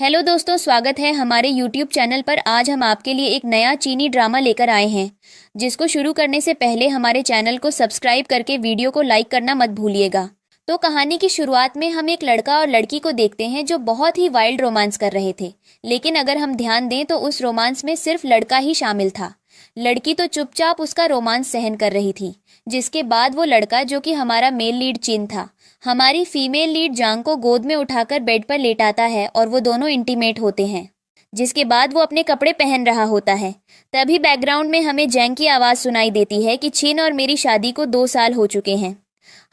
Hello दोस्तों, स्वागत है हमारे यूट्यूब चैनल पर। आज हम आपके लिए एक नया चीनी ड्रामा लेकर आए हैं, जिसको शुरू करने से पहले हमारे चैनल को सब्सक्राइब करके वीडियो को लाइक करना मत भूलिएगा। तो कहानी की शुरुआत में हम एक लड़का और लड़की को देखते हैं जो बहुत ही वाइल्ड रोमांस कर रहे थे। लेकिन अगर हम ध्यान दें तो उस रोमांस में सिर्फ लड़का ही शामिल था। लड़की तो चुपचाप उसका रोमांस सहन कर रही थी। जिसके बाद वो लड़का, जो कि हमारा मेल लीड चिन था, हमारी फीमेल लीड जांग को गोद में उठाकर बेड पर लेटाता है और वो दोनों इंटीमेट होते हैं। जिसके बाद वो अपने कपड़े पहन रहा होता है। तभी बैकग्राउंड में हमें जैंग की आवाज़ सुनाई देती है कि चिन और मेरी शादी को 2 साल हो चुके हैं।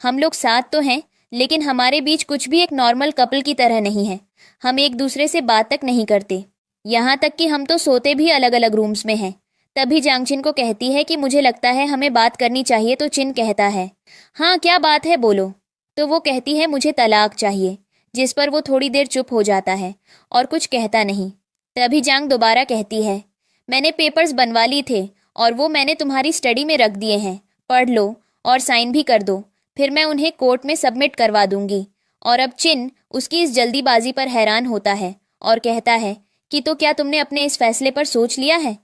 हम लोग साथ तो हैं, लेकिन हमारे बीच कुछ भी एक नॉर्मल कपल की तरह नहीं है। हम एक दूसरे से बात तक नहीं करते, यहाँ तक कि हम तो सोते भी अलग अलग रूम्स में हैं। तभी जांग चिन को कहती है कि मुझे लगता है हमें बात करनी चाहिए। तो चिन कहता है, हाँ क्या बात है, बोलो। तो वो कहती है, मुझे तलाक चाहिए। जिस पर वो थोड़ी देर चुप हो जाता है और कुछ कहता नहीं। तभी जांग दोबारा कहती है, मैंने पेपर्स बनवा लिए थे और वो मैंने तुम्हारी स्टडी में रख दिए हैं, पढ़ लो और साइन भी कर दो, फिर मैं उन्हें कोर्ट में सबमिट करवा दूंगी। और अब चिन उसकी इस जल्दीबाजी पर हैरान होता है और कहता है कि तो क्या तुमने अपने इस फैसले पर सोच लिया है।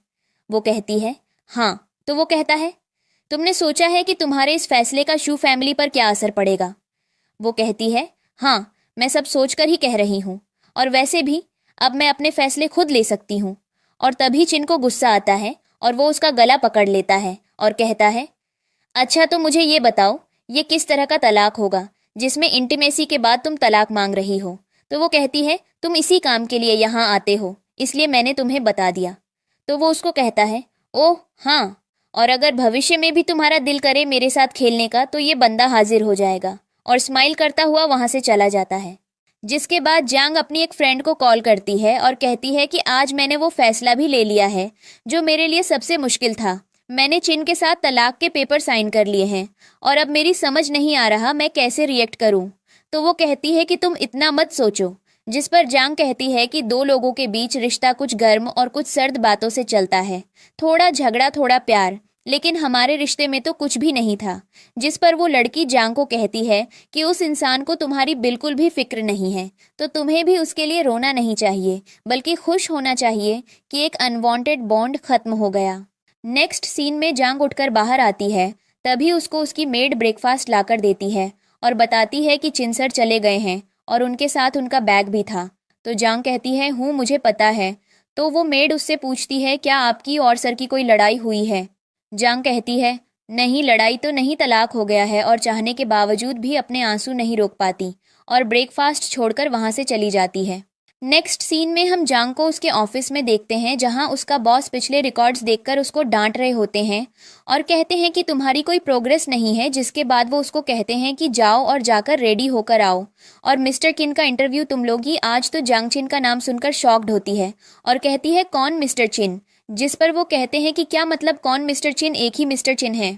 वो कहती है, हाँ। तो वो कहता है, तुमने सोचा है कि तुम्हारे इस फैसले का शू फैमिली पर क्या असर पड़ेगा। वो कहती है, हाँ मैं सब सोचकर ही कह रही हूँ, और वैसे भी अब मैं अपने फैसले खुद ले सकती हूँ। और तभी चिन को गुस्सा आता है और वो उसका गला पकड़ लेता है और कहता है, अच्छा तो मुझे ये बताओ, ये किस तरह का तलाक होगा जिसमें इंटीमेसी के बाद तुम तलाक मांग रही हो। तो वो कहती है, तुम इसी काम के लिए यहाँ आते हो, इसलिए मैंने तुम्हें बता दिया। तो वो उसको कहता है, ओह हाँ, और अगर भविष्य में भी तुम्हारा दिल करे मेरे साथ खेलने का तो ये बंदा हाजिर हो जाएगा। और स्माइल करता हुआ वहां से चला जाता है। जिसके बाद जांग अपनी एक फ्रेंड को कॉल करती है और कहती है कि आज मैंने वो फैसला भी ले लिया है जो मेरे लिए सबसे मुश्किल था। मैंने चिन के साथ तलाक के पेपर साइन कर लिए हैं और अब मेरी समझ नहीं आ रहा मैं कैसे रिएक्ट करूं। तो वो कहती है कि तुम इतना मत सोचो। जिस पर जांग कहती है कि 2 लोगों के बीच रिश्ता कुछ गर्म और कुछ सर्द बातों से चलता है, थोड़ा झगड़ा थोड़ा प्यार, लेकिन हमारे रिश्ते में तो कुछ भी नहीं था। जिस पर वो लड़की जांग को कहती है कि उस इंसान को तुम्हारी बिल्कुल भी फिक्र नहीं है, तो तुम्हें भी उसके लिए रोना नहीं चाहिए, बल्कि खुश होना चाहिए कि एक अनवांटेड बॉन्ड खत्म हो गया। नेक्स्ट सीन में जांग उठकर बाहर आती है। तभी उसको उसकी मेड ब्रेकफास्ट लाकर देती है और बताती है कि चिन सर चले गए हैं और उनके साथ उनका बैग भी था। तो जांग कहती है, मुझे पता है। तो वो मेड उससे पूछती है, क्या आपकी और सर की कोई लड़ाई हुई है। जांग कहती है, नहीं लड़ाई तो नहीं, तलाक हो गया है, और चाहने के बावजूद भी अपने आंसू नहीं रोक पाती और ब्रेकफास्ट छोड़कर वहां से चली जाती है। नेक्स्ट सीन में हम जांग को उसके ऑफिस में देखते हैं, जहां उसका बॉस पिछले रिकॉर्ड्स देखकर उसको डांट रहे होते हैं और कहते हैं कि तुम्हारी कोई प्रोग्रेस नहीं है। जिसके बाद वो उसको कहते हैं कि जाओ और जाकर रेडी होकर आओ, और मिस्टर किन का इंटरव्यू तुम लोग ही। आज तो जांग चिन का नाम सुनकर शॉक्ड होती है और कहती है, कौन मिस्टर चिन। जिस पर वो कहते हैं कि क्या मतलब कौन मिस्टर चिन, एक ही मिस्टर चिन है।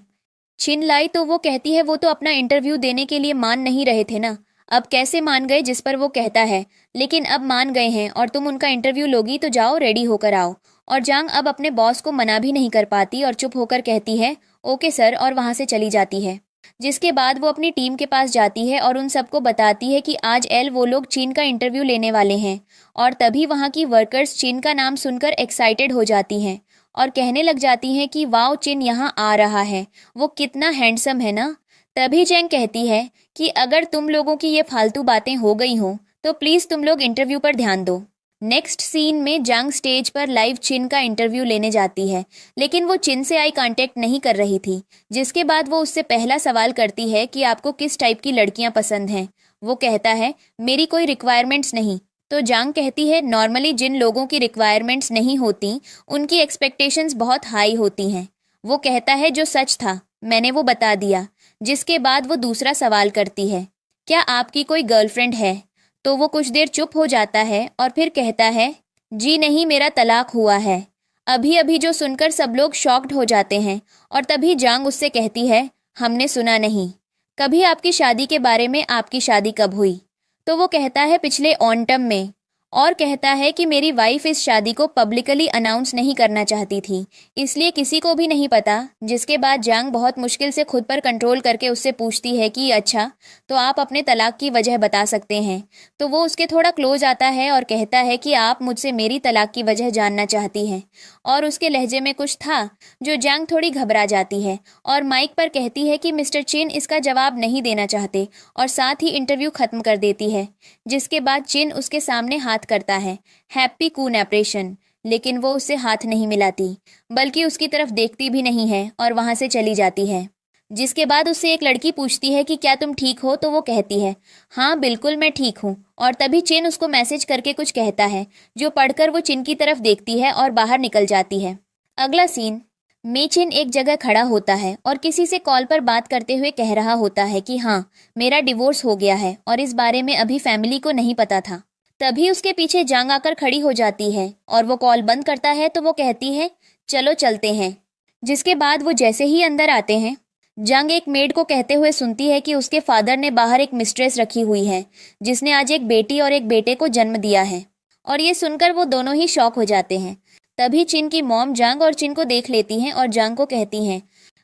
चिन लाई तो वो कहती है, वो तो अपना इंटरव्यू देने के लिए मान नहीं रहे थे ना, अब कैसे मान गए। जिस पर वो कहता है, लेकिन अब मान गए हैं और तुम उनका इंटरव्यू लोगी तो जाओ रेडी होकर आओ। और जांग अब अपने बॉस को मना भी नहीं कर पाती और चुप होकर कहती है, ओके सर, और वहां से चली जाती है। जिसके बाद वो अपनी टीम के पास जाती है और उन सबको बताती है कि आज वो लोग चीन का इंटरव्यू लेने वाले हैं। और तभी वहाँ की वर्कर्स चीन का नाम सुनकर एक्साइटेड हो जाती हैं और कहने लग जाती हैं कि वाओ, चिन यहाँ आ रहा है, वो कितना हैंडसम है ना। तभी जैंग कहती है कि अगर तुम लोगों की ये फालतू बातें हो गई हो तो प्लीज तुम लोग इंटरव्यू पर ध्यान दो। नेक्स्ट सीन में जांग स्टेज पर लाइव चिन का इंटरव्यू लेने जाती है, लेकिन वो चिन से आई कांटेक्ट नहीं कर रही थी। जिसके बाद वो उससे पहला सवाल करती है कि आपको किस टाइप की लड़कियां पसंद हैं। वो कहता है, मेरी कोई रिक्वायरमेंट्स नहीं। तो जांग कहती है, नॉर्मली जिन लोगों की रिक्वायरमेंट्स नहीं होती उनकी एक्सपेक्टेशंस बहुत हाई होती हैं। वो कहता है, जो सच था मैंने वो बता दिया। जिसके बाद वो दूसरा सवाल करती है, क्या आपकी कोई गर्लफ्रेंड है। तो वो कुछ देर चुप हो जाता है और फिर कहता है, जी नहीं, मेरा तलाक हुआ है। अभी अभी जो सुनकर सब लोग शॉक्ड हो जाते हैं। और तभी जांग उससे कहती है, हमने सुना नहीं कभी आपकी शादी के बारे में, आपकी शादी कब हुई। तो वो कहता है, पिछले ऑटम में। और कहता है कि मेरी वाइफ इस शादी को पब्लिकली अनाउंस नहीं करना चाहती थी, इसलिए किसी को भी नहीं पता। जिसके बाद जांग बहुत मुश्किल से खुद पर कंट्रोल करके उससे पूछती है कि अच्छा, तो आप अपने तलाक की वजह बता सकते हैं। तो वो उसके थोड़ा क्लोज आता है और कहता है कि आप मुझसे मेरी तलाक की वजह जानना चाहती हैं। और उसके लहजे में कुछ था जो जांग थोड़ी घबरा जाती है और माइक पर कहती है कि मिस्टर चिन इसका जवाब नहीं देना चाहते और साथ ही इंटरव्यू खत्म कर देती है। जिसके बाद चिन उसके सामने हाथ करता है, हैप्पी कून ऑपरेशन, लेकिन वो उससे हाथ नहीं मिलाती, बल्कि उसकी तरफ देखती भी नहीं है और वहां से चली जाती है। जिसके बाद उससे एक लड़की पूछती है कि क्या तुम ठीक हो, तो वो कहती है हाँ बिल्कुल मैं ठीक हूँ। और तभी चिन उसको मैसेज करके कुछ कहता है, जो पढ़कर वो चिन की तरफ देखती है और बाहर निकल जाती है। अगला सीन में चिन एक जगह खड़ा होता है और किसी से कॉल पर बात करते हुए कह रहा होता है कि हाँ मेरा डिवोर्स हो गया है और इस बारे में अभी फैमिली को नहीं पता था। तभी उसके पीछे जांग आकर खड़ी हो जाती है और वो कॉल बंद करता है तो वो कहती है चलो चलते हैं। जिसके बाद वो जैसे ही अंदर आते हैं, जांग एक मेड को कहते हुए सुनती है कि उसके फादर ने बाहर एक मिस्ट्रेस रखी हुई है जिसने आज एक बेटी और एक बेटे को जन्म दिया है। और ये सुनकर वो दोनों ही शॉक हो जाते हैं। तभी चिन की मॉम जांग और चिन को देख लेती हैं और जांग को कहती हैं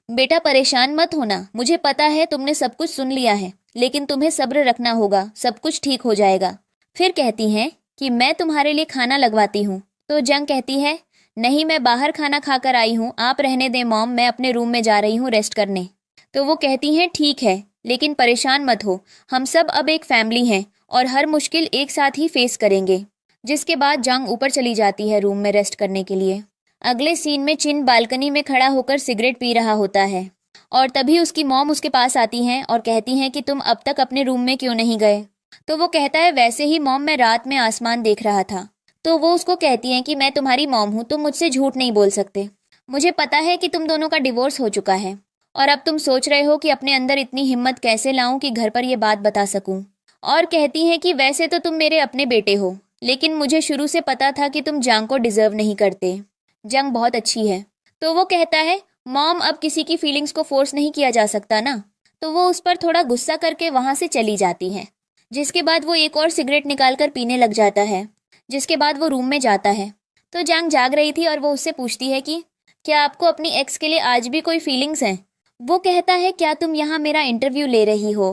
बेटा परेशान मत होना, मुझे पता है तुमने सब कुछ सुन लिया है, लेकिन तुम्हें सब्र रखना होगा, सब कुछ ठीक हो जाएगा। फिर कहती हैं कि मैं तुम्हारे लिए खाना लगवाती हूँ। तो जांग कहती है नहीं मैं बाहर खाना खाकर आई हूँ, आप रहने दें मॉम, मैं अपने रूम में जा रही हूँ रेस्ट करने। तो वो कहती हैं ठीक है, लेकिन परेशान मत हो, हम सब अब एक फैमिली हैं और हर मुश्किल एक साथ ही फेस करेंगे। जिसके बाद जांग ऊपर चली जाती है रूम में रेस्ट करने के लिए। अगले सीन में चिन बालकनी में खड़ा होकर सिगरेट पी रहा होता है और तभी उसकी मॉम उसके पास आती हैं और कहती हैं कि तुम अब तक अपने रूम में क्यों नहीं गए। तो वो कहता है वैसे ही मॉम मैं रात में आसमान देख रहा था। तो वो उसको कहती हैं कि मैं तुम्हारी मॉम हूँ, तुम मुझसे झूठ नहीं बोल सकते, मुझे पता है कि तुम दोनों का डिवोर्स हो चुका है और अब तुम सोच रहे हो कि अपने अंदर इतनी हिम्मत कैसे लाऊं कि घर पर ये बात बता सकूं। और कहती हैं कि वैसे तो तुम मेरे अपने बेटे हो, लेकिन मुझे शुरू से पता था कि तुम जांग को डिजर्व नहीं करते, जांग बहुत अच्छी है। तो वो कहता है मॉम अब किसी की फीलिंग्स को फोर्स नहीं किया जा सकता ना। तो वो उस पर थोड़ा गुस्सा करके वहां से चली जाती है। जिसके बाद वो एक और सिगरेट निकालकर पीने लग जाता है। जिसके बाद वो रूम में जाता है तो जांग जाग रही थी और वो उससे पूछती है कि क्या आपको अपनी एक्स के लिए आज भी कोई फीलिंग्स हैं। वो कहता है क्या तुम यहाँ मेरा इंटरव्यू ले रही हो।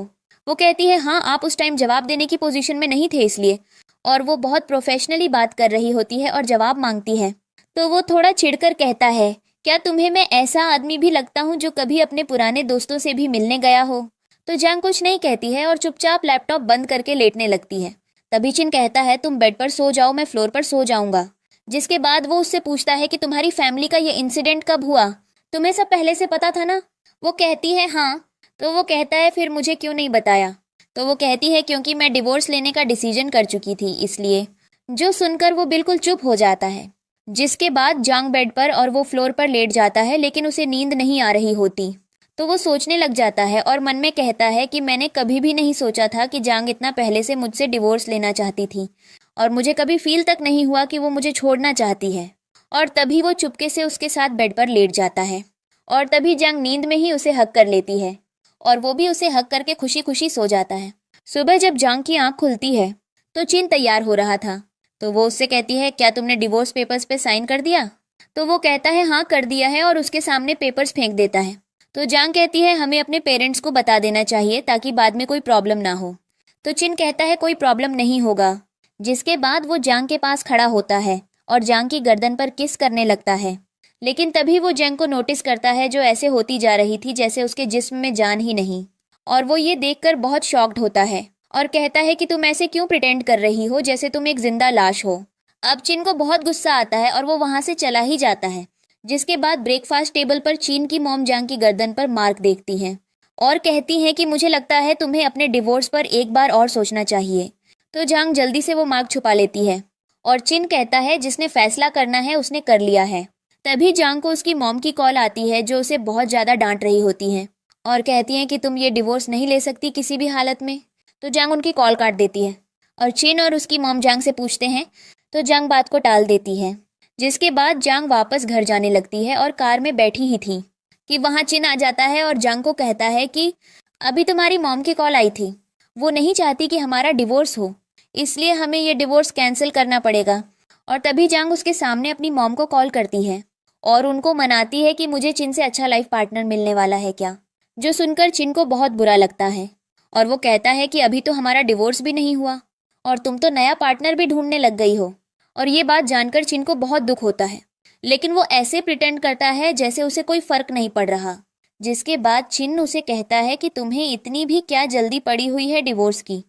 वो कहती है हाँ, आप उस टाइम जवाब देने की पोजीशन में नहीं थे इसलिए। और वो बहुत प्रोफेशनली बात कर रही होती है और जवाब मांगती है। तो वो थोड़ा चिढ़कर कहता है क्या तुम्हें मैं ऐसा आदमी भी लगता हूँ जो कभी अपने पुराने दोस्तों से भी मिलने गया हो। तो जांग कुछ नहीं कहती है और चुपचाप लैपटॉप बंद करके लेटने लगती है। तभी चिन कहता है तुम बेड पर सो जाओ, मैं फ्लोर पर सो जाऊंगा। जिसके बाद वो उससे पूछता है कि तुम्हारी फैमिली का ये इंसिडेंट कब हुआ, तुम्हें सब पहले से पता था ना। वो कहती है हाँ। तो वो कहता है फिर मुझे क्यों नहीं बताया। तो वो कहती है क्योंकि मैं डिवोर्स लेने का डिसीजन कर चुकी थी इसलिए। जो सुनकर वो बिल्कुल चुप हो जाता है। जिसके बाद जांग बेड पर और वो फ्लोर पर लेट जाता है, लेकिन उसे नींद नहीं आ रही होती। तो वो सोचने लग जाता है और मन में कहता है कि मैंने कभी भी नहीं सोचा था कि जांग इतना पहले से मुझसे डिवोर्स लेना चाहती थी और मुझे कभी फील तक नहीं हुआ कि वो मुझे छोड़ना चाहती है। और तभी वो चुपके से उसके साथ बेड पर लेट जाता है और तभी जांग नींद में ही उसे हक कर लेती है और वो भी उसे हक करके खुशी खुशी सो जाता है। सुबह जब जांग की आंख खुलती है तो चिन तैयार हो रहा था। तो वो उससे कहती है क्या तुमने डिवोर्स पेपर्स पे साइन कर दिया। तो वो कहता है हाँ कर दिया है और उसके सामने पेपर्स फेंक देता है। तो जांग कहती है हमें अपने पेरेंट्स को बता देना चाहिए ताकि बाद में कोई प्रॉब्लम ना हो। तो चिन कहता है कोई प्रॉब्लम नहीं होगा। जिसके बाद वो जांग के पास खड़ा होता है और जांग की गर्दन पर किस करने लगता है। लेकिन तभी वो जांग को नोटिस करता है जो ऐसे होती जा रही थी जैसे उसके जिस्म में जान ही नहीं। और वो ये देखकर बहुत शॉक्ड होता है और कहता है कि तुम ऐसे क्यों प्रिटेंड कर रही हो जैसे तुम एक जिंदा लाश हो। अब चिन को बहुत गुस्सा आता है और वो वहां से चला ही जाता है। जिसके बाद ब्रेकफास्ट टेबल पर चीन की मॉम जांग की गर्दन पर मार्क देखती हैं और कहती हैं कि मुझे लगता है तुम्हें अपने डिवोर्स पर एक बार और सोचना चाहिए। तो जांग जल्दी से वो मार्क छुपा लेती है और चिन कहता है जिसने फैसला करना है उसने कर लिया है। तभी जांग को उसकी मॉम की कॉल आती है जो उसे बहुत ज़्यादा डांट रही होती हैं और कहती हैं कि तुम ये डिवोर्स नहीं ले सकती किसी भी हालत में। तो जांग उनकी कॉल काट देती है और चिन और उसकी मॉम जांग से पूछते हैं तो जांग बात को टाल देती है। जिसके बाद जांग वापस घर जाने लगती है और कार में बैठी ही थी कि वहां चिन आ जाता है और जांग को कहता है कि अभी तुम्हारी मॉम की कॉल आई थी, वो नहीं चाहती कि हमारा डिवोर्स हो, इसलिए हमें ये डिवोर्स कैंसिल करना पड़ेगा। और तभी जांग उसके सामने अपनी मॉम को कॉल करती है और उनको मनाती है कि मुझे चिन से अच्छा लाइफ पार्टनर मिलने वाला है क्या। जो सुनकर चिन को बहुत बुरा लगता है और वो कहता है कि अभी तो हमारा डिवोर्स भी नहीं हुआ और तुम तो नया पार्टनर भी ढूंढने लग गई हो। और ये बात जानकर चिन को बहुत दुख होता है, लेकिन वो ऐसे प्रिटेंड करता है जैसे उसे कोई फर्क नहीं पड़ रहा। जिसके बाद चिन उसे कहता है कि तुम्हें इतनी भी क्या जल्दी पड़ी हुई है डिवोर्स की।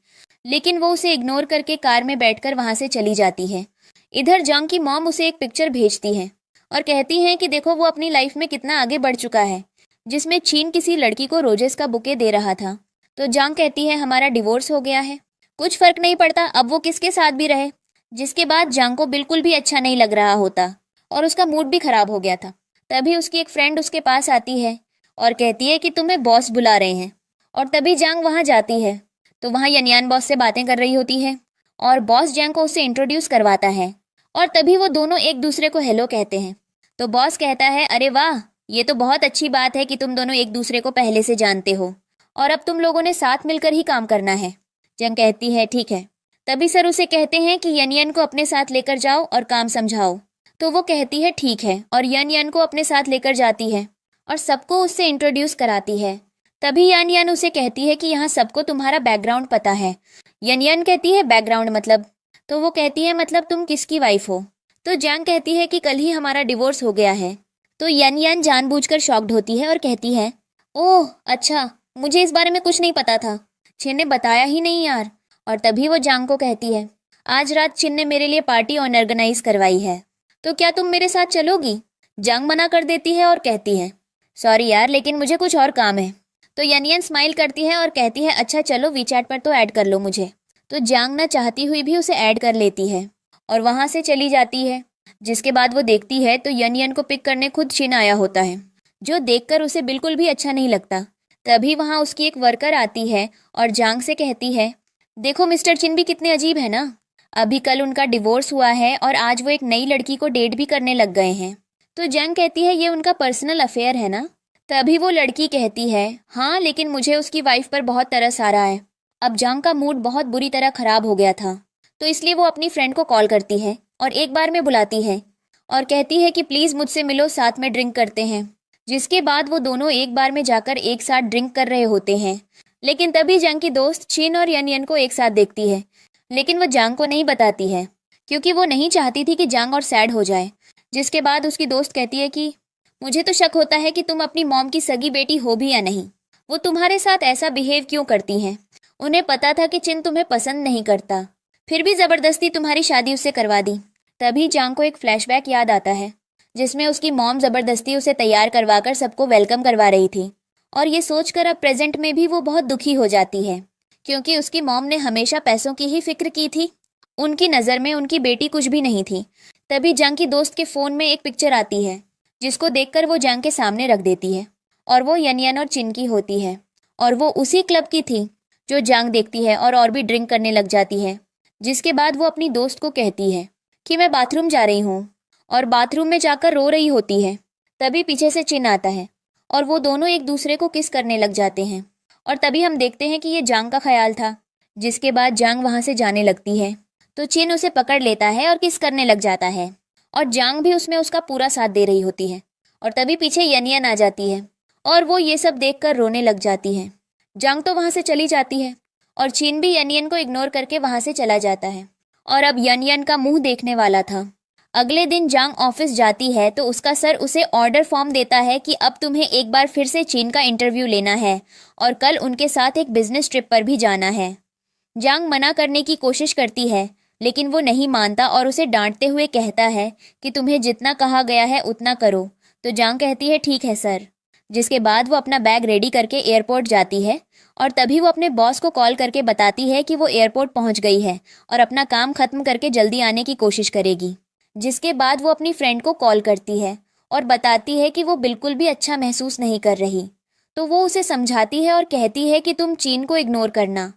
लेकिन वो उसे इग्नोर करके कार में बैठकर वहां से चली जाती है। इधर जांग की मॉम उसे एक पिक्चर भेजती है और कहती है कि देखो वो अपनी लाइफ में कितना आगे बढ़ चुका है, जिसमें चीन किसी लड़की को रोजेस का बुके दे रहा था। तो जांग कहती है हमारा डिवोर्स हो गया है, कुछ फर्क नहीं पड़ता, अब वो किसके साथ भी रहे। जिसके बाद जांग को बिल्कुल भी अच्छा नहीं लग रहा होता और उसका मूड भी खराब हो गया था। तभी उसकी एक फ्रेंड उसके पास आती है और कहती है कि तुम्हें बॉस बुला रहे हैं। और तभी जांग वहां जाती है तो वहां यनयान बॉस से बातें कर रही होती है और बॉस जांग को उससे इंट्रोड्यूस करवाता है। और तभी वो दोनों एक दूसरे को हेलो कहते हैं। तो बॉस कहता है अरे वाह, ये तो बहुत अच्छी बात है कि तुम दोनों एक दूसरे को पहले से जानते हो और अब तुम लोगों ने साथ मिलकर ही काम करना है। जंग कहती है ठीक है। तभी सर उसे कहते हैं कि यनयन को अपने साथ लेकर जाओ और काम समझाओ। तो वो कहती है ठीक है और यनयन को अपने साथ लेकर जाती है और सबको उससे इंट्रोड्यूस कराती है। तभी यनयन उसे कहती है कि यहाँ सबको तुम्हारा बैकग्राउंड पता है। यनयन कहती है बैकग्राउंड मतलब? तो वो कहती है मतलब तुम किसकी वाइफ हो। तो जांग कहती है कि कल ही हमारा डिवोर्स हो गया है। तो यनयन जानबूझकर शॉक्ड होती है और कहती है ओह अच्छा, मुझे इस बारे में कुछ नहीं पता था, चिन ने बताया ही नहीं यार। और तभी वो जांग को कहती है आज रात चिन ने मेरे लिए पार्टी ऑर्गेनाइज करवाई है, तो क्या तुम मेरे साथ चलोगी। जांग मना कर देती है और कहती है सॉरी यार, लेकिन मुझे कुछ और काम है। तो यनयन स्माइल करती है और कहती है अच्छा चलो वीचैट पर तो ऐड कर लो मुझे। तो जांग ना चाहती हुई भी उसे ऐड कर लेती है और वहां से चली जाती है। जिसके बाद वो देखती है तो यनयन को पिक करने खुद चिन आया होता है, जो देखकर उसे बिल्कुल भी अच्छा नहीं लगता। तभी वहां उसकी एक वर्कर आती है और जांग से कहती है देखो मिस्टर चिन भी कितने अजीब है ना, अभी कल उनका डिवोर्स हुआ है और आज वो एक नई लड़की को डेट भी करने लग गए हैं। तो जांग कहती है ये उनका पर्सनल अफेयर है ना। तभी वो लड़की कहती है हाँ, लेकिन मुझे उसकी वाइफ पर बहुत तरस आ रहा है। अब जांग का मूड बहुत बुरी तरह खराब हो गया था, तो इसलिए वो अपनी फ्रेंड को कॉल करती है और एक बार में बुलाती है और कहती है कि प्लीज मुझसे मिलो, साथ में ड्रिंक करते हैं। जिसके बाद वो दोनों एक बार में जाकर एक साथ ड्रिंक कर रहे होते हैं। लेकिन तभी जांग की दोस्त चिन और यनयन को एक साथ देखती है, लेकिन वो जांग को नहीं बताती है क्योंकि वो नहीं चाहती थी कि जांग और सैड हो जाए। जिसके बाद उसकी दोस्त कहती है कि मुझे तो शक होता है कि तुम अपनी मॉम की सगी बेटी हो भी या नहीं, वो तुम्हारे साथ ऐसा बिहेव क्यों करती हैं। उन्हें पता था कि चिन तुम्हें पसंद नहीं करता, फिर भी जबरदस्ती तुम्हारी शादी उससे करवा दी। तभी जांग को एक फ्लैशबैक याद आता है जिसमें उसकी मॉम जबरदस्ती उसे तैयार करवाकर सबको वेलकम करवा रही थी और ये सोचकर अब प्रेजेंट में भी वो बहुत दुखी हो जाती है क्योंकि उसकी मॉम ने हमेशा पैसों की ही फिक्र की थी। उनकी नज़र में उनकी बेटी कुछ भी नहीं थी। तभी जांग की दोस्त के फ़ोन में एक पिक्चर आती है जिसको देखकर वो जांग के सामने रख देती है और वो यनयन और चिन की होती है और वो उसी क्लब की थी जो जांग देखती है और भी ड्रिंक करने लग जाती है। जिसके बाद वो अपनी दोस्त को कहती है कि मैं बाथरूम जा रही हूँ और बाथरूम में जाकर रो रही होती है। तभी पीछे से चिन आता है और वो दोनों एक दूसरे को किस करने लग जाते हैं और तभी हम देखते हैं कि ये जांग का ख्याल था। जिसके बाद जांग वहां से जाने लगती है तो चिन उसे पकड़ लेता है और किस करने लग जाता है और जांग भी उसमें उसका पूरा साथ दे रही होती है। और तभी पीछे यनयन आ जाती है और वो ये सब देखकर रोने लग जाती है। जांग तो वहां से चली जाती है और चिन भी यनयन को इग्नोर करके वहां से चला जाता है और अब यनयन का मुंह देखने वाला था। अगले दिन जांग ऑफिस जाती है तो उसका सर उसे ऑर्डर फॉर्म देता है कि अब तुम्हें एक बार फिर से चीन का इंटरव्यू लेना है और कल उनके साथ एक बिजनेस ट्रिप पर भी जाना है। जांग मना करने की कोशिश करती है लेकिन वो नहीं मानता और उसे डांटते हुए कहता है कि तुम्हें जितना कहा गया है उतना करो। तो जांग कहती है ठीक है सर। जिसके बाद वो अपना बैग रेडी करके एयरपोर्ट जाती है और तभी वो अपने बॉस को कॉल करके बताती है कि वो एयरपोर्ट पहुंच गई है और अपना काम खत्म करके जल्दी आने की कोशिश करेगी। जिसके बाद वो अपनी फ्रेंड को कॉल करती है और बताती है कि वो बिल्कुल भी अच्छा महसूस नहीं कर रही। तो वो उसे समझाती है और कहती है कि तुम चीन को इग्नोर करना,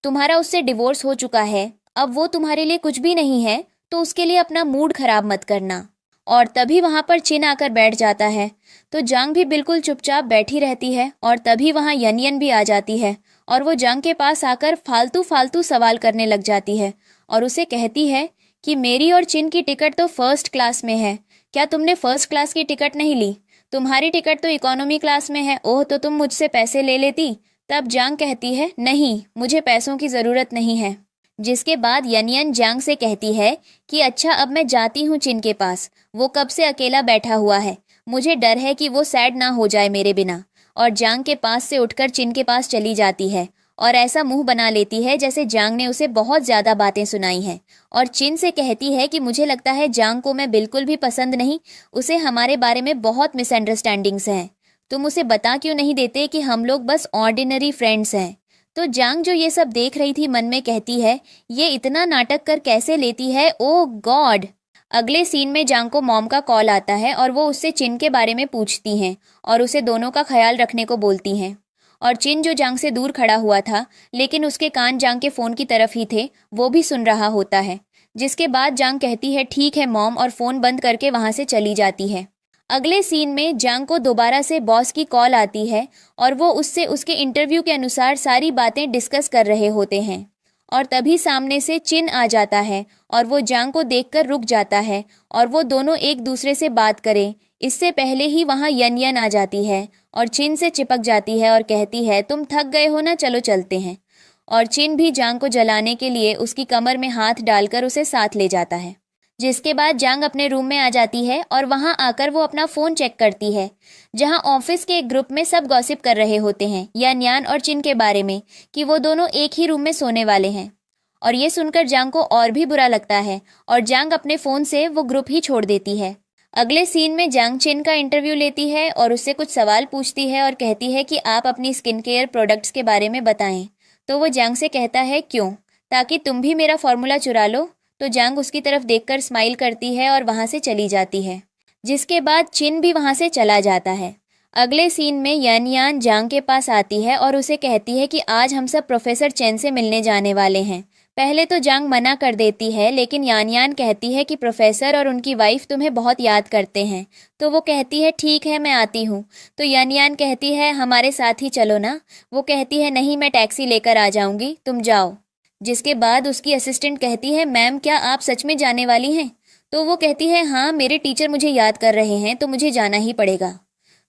तुम्हारा उससे डिवोर्स हो चुका है, अब वो तुम्हारे लिए कुछ भी नहीं है, तो उसके लिए अपना मूड खराब मत करना। और तभी वहां पर चिन आकर बैठ जाता है तो जांग भी बिल्कुल चुपचाप बैठी रहती है और तभी वहां यनयन भी आ जाती है और वो जांग के पास आकर फालतू फालतू सवाल करने लग जाती है और उसे कहती है कि मेरी और चिन की टिकट तो फर्स्ट क्लास में है, क्या तुमने फर्स्ट क्लास की टिकट नहीं ली? तुम्हारी टिकट तो इकोनॉमी क्लास में है। ओह, तो तुम मुझसे पैसे ले लेती। तब जांग कहती है नहीं, मुझे पैसों की ज़रूरत नहीं है। जिसके बाद यनयन जांग से कहती है कि अच्छा, अब मैं जाती हूँ चिन के पास, वो कब से अकेला बैठा हुआ है, मुझे डर है कि वो सैड ना हो जाए मेरे बिना। और जांग के पास से उठकर चिन के पास चली जाती है और ऐसा मुंह बना लेती है जैसे जांग ने उसे बहुत ज़्यादा बातें सुनाई हैं। और चिन से कहती है कि मुझे लगता है जांग को मैं बिल्कुल भी पसंद नहीं, उसे हमारे बारे में बहुत मिसअंडरस्टैंडिंग्स हैं। तुम उसे बता क्यों नहीं देते कि हम लोग बस ऑर्डिनरी फ्रेंड्स हैं? तो जांग जो ये सब देख रही थी मन में कहती है ये इतना नाटक कर कैसे लेती है, ओ गॉड। अगले सीन में जांग को मॉम का कॉल आता है और वो उससे चिन के बारे में पूछती हैं और उसे दोनों का ख्याल रखने को बोलती हैं। और चिन जो जांग से दूर खड़ा हुआ था लेकिन उसके कान जांग के फ़ोन की तरफ ही थे, वो भी सुन रहा होता है। जिसके बाद जांग कहती है ठीक है मॉम, और फ़ोन बंद करके वहाँ से चली जाती है। अगले सीन में जांग को दोबारा से बॉस की कॉल आती है और वो उससे उसके इंटरव्यू के अनुसार सारी बातें डिस्कस कर रहे होते हैं। और तभी सामने से चिन आ जाता है और वो जांग को देखकर रुक जाता है और वो दोनों एक दूसरे से बात करें इससे पहले ही वहाँ यन आ जाती है और चिन से चिपक जाती है और कहती है तुम थक गए हो ना, चलो चलते हैं। और चिन भी जांग को जलाने के लिए उसकी कमर में हाथ डालकर उसे साथ ले जाता है। जिसके बाद जांग अपने रूम में आ जाती है और वहां आकर वो अपना फ़ोन चेक करती है जहां ऑफिस के एक ग्रुप में सब गॉसिप कर रहे होते हैं यान और चिन के बारे में कि वो दोनों एक ही रूम में सोने वाले हैं। और ये सुनकर जांग को और भी बुरा लगता है और जांग अपने फ़ोन से वो ग्रुप ही छोड़ देती है। अगले सीन में जांग चिन का इंटरव्यू लेती है और उससे कुछ सवाल पूछती है और कहती है कि आप अपनी स्किन केयर प्रोडक्ट्स के बारे में बताएं। तो वो जांग से कहता है क्यों, ताकि तुम भी मेरा फॉर्मूला चुरा लो। तो जांग उसकी तरफ देखकर स्माइल करती है और वहाँ से चली जाती है। जिसके बाद चिन भी वहाँ से चला जाता है। अगले सीन में यान जांग के पास आती है और उसे कहती है कि आज हम सब प्रोफेसर चेन से मिलने जाने वाले हैं। पहले तो जांग मना कर देती है लेकिन यान कहती है कि प्रोफेसर और उनकी वाइफ तुम्हें बहुत याद करते हैं। तो वो कहती है ठीक है, मैं आती हूँ। तो यान कहती है हमारे साथ ही चलो ना। वो कहती है नहीं, मैं टैक्सी लेकर आ जाऊँगी, तुम जाओ। जिसके बाद उसकी असिस्टेंट कहती है मैम, क्या आप सच में जाने वाली हैं? तो वो कहती है हाँ, मेरे टीचर मुझे याद कर रहे हैं तो मुझे जाना ही पड़ेगा।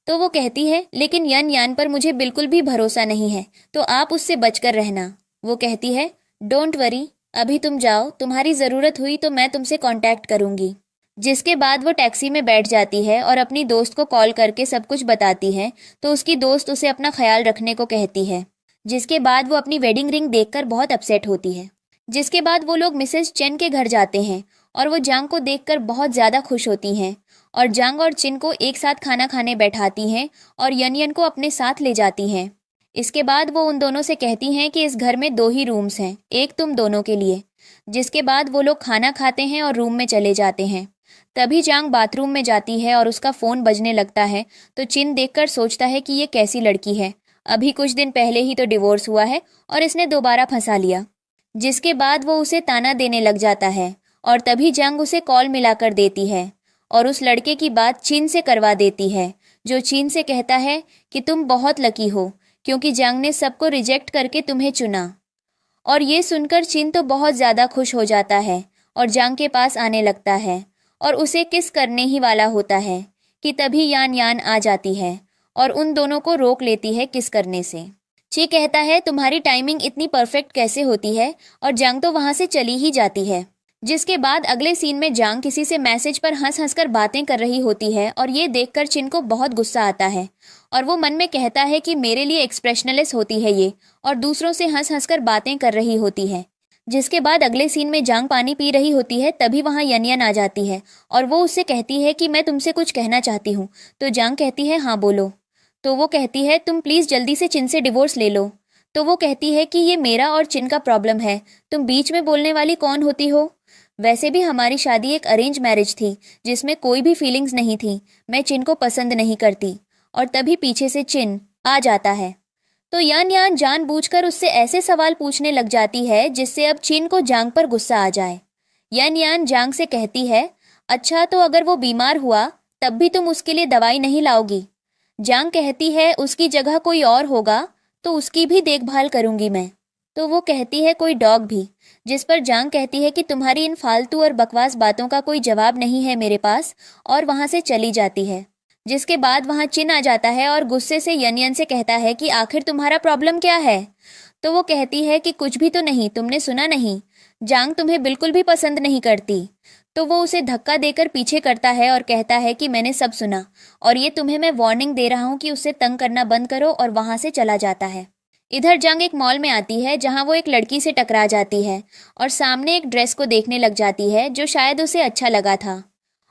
तो वो कहती है लेकिन यान पर मुझे बिल्कुल भी भरोसा नहीं है, तो आप उससे बचकर रहना। वो कहती है डोंट वरी, अभी तुम जाओ, तुम्हारी ज़रूरत हुई तो मैं तुमसे कांटेक्ट करूंगी। जिसके बाद वो टैक्सी में बैठ जाती है और अपनी दोस्त को कॉल करके सब कुछ बताती है। तो उसकी दोस्त उसे अपना ख्याल रखने को कहती है। जिसके बाद वो अपनी वेडिंग रिंग देखकर बहुत अपसेट होती है। जिसके बाद वो लोग मिसेस चेन के घर जाते हैं और वो जांग को देखकर बहुत ज़्यादा खुश होती हैं और जांग और चिन को एक साथ खाना खाने बैठाती हैं और यन को अपने साथ ले जाती हैं। इसके बाद वो उन दोनों से कहती हैं कि इस घर में 2 ही रूम्स हैं, एक तुम दोनों के लिए। जिसके बाद वो लोग खाना खाते हैं और रूम में चले जाते हैं। तभी जांग बाथरूम में जाती है और उसका फ़ोन बजने लगता है। तो चिन देखकर सोचता है कि ये कैसी लड़की है, अभी कुछ दिन पहले ही तो डिवोर्स हुआ है और इसने दोबारा फंसा लिया। जिसके बाद वो उसे ताना देने लग जाता है और तभी जांग उसे कॉल मिलाकर देती है और उस लड़के की बात चिन से करवा देती है, जो चिन से कहता है कि तुम बहुत लकी हो क्योंकि जांग ने सबको रिजेक्ट करके तुम्हें चुना। और ये सुनकर चिन तो बहुत ज़्यादा खुश हो जाता है और जांग के पास आने लगता है और उसे किस करने ही वाला होता है कि तभी यान आ जाती है और उन दोनों को रोक लेती है किस करने से। ची कहता है तुम्हारी टाइमिंग इतनी परफेक्ट कैसे होती है, और जांग तो वहाँ से चली ही जाती है। जिसके बाद अगले सीन में जांग किसी से मैसेज पर हंस हंस कर बातें कर रही होती है और ये देखकर चिन को बहुत गुस्सा आता है और वो मन में कहता है कि मेरे लिए एक्सप्रेशनलेस होती है ये, और दूसरों से हंस हंस कर बातें कर रही होती है। जिसके बाद अगले सीन में जांग पानी पी रही होती है, तभी वहाँ यन आ जाती है और वो उससे कहती है कि मैं तुमसे कुछ कहना चाहती हूँ। तो जांग कहती है हाँ बोलो। तो वो कहती है तुम प्लीज़ जल्दी से चिन से डिवोर्स ले लो। तो वो कहती है कि ये मेरा और चिन का प्रॉब्लम है, तुम बीच में बोलने वाली कौन होती हो? वैसे भी हमारी शादी एक अरेंज मैरिज थी जिसमें कोई भी फीलिंग्स नहीं थी, मैं चिन को पसंद नहीं करती। और तभी पीछे से चिन आ जाता है। तो यान जानबूझकर उससे ऐसे सवाल पूछने लग जाती है जिससे अब चिन को जांग पर गुस्सा आ जाए। यान जांग से कहती है अच्छा, तो अगर वो बीमार हुआ तब भी तुम उसके लिए दवाई नहीं लाओगी? जांग कहती है उसकी जगह कोई और होगा तो उसकी भी देखभाल करूंगी मैं। तो वो कहती है कोई डॉग भी, जिस पर जांग कहती है कि तुम्हारी इन फालतू और बकवास बातों का कोई जवाब नहीं है मेरे पास, और वहां से चली जाती है। जिसके बाद वहां चिन आ जाता है और गुस्से से यन से कहता है कि आखिर तुम्हारा प्रॉब्लम क्या है। तो वो कहती है कि कुछ भी तो नहीं, तुमने सुना नहीं, जांग तुम्हें बिल्कुल भी पसंद नहीं करती। तो वो उसे धक्का देकर पीछे करता है और कहता है कि मैंने सब सुना, और ये तुम्हें मैं वार्निंग दे रहा हूँ कि उसे तंग करना बंद करो, और वहां से चला जाता है। इधर जंग एक मॉल में आती है जहां वो एक लड़की से टकरा जाती है और सामने एक ड्रेस को देखने लग जाती है जो शायद उसे अच्छा लगा था।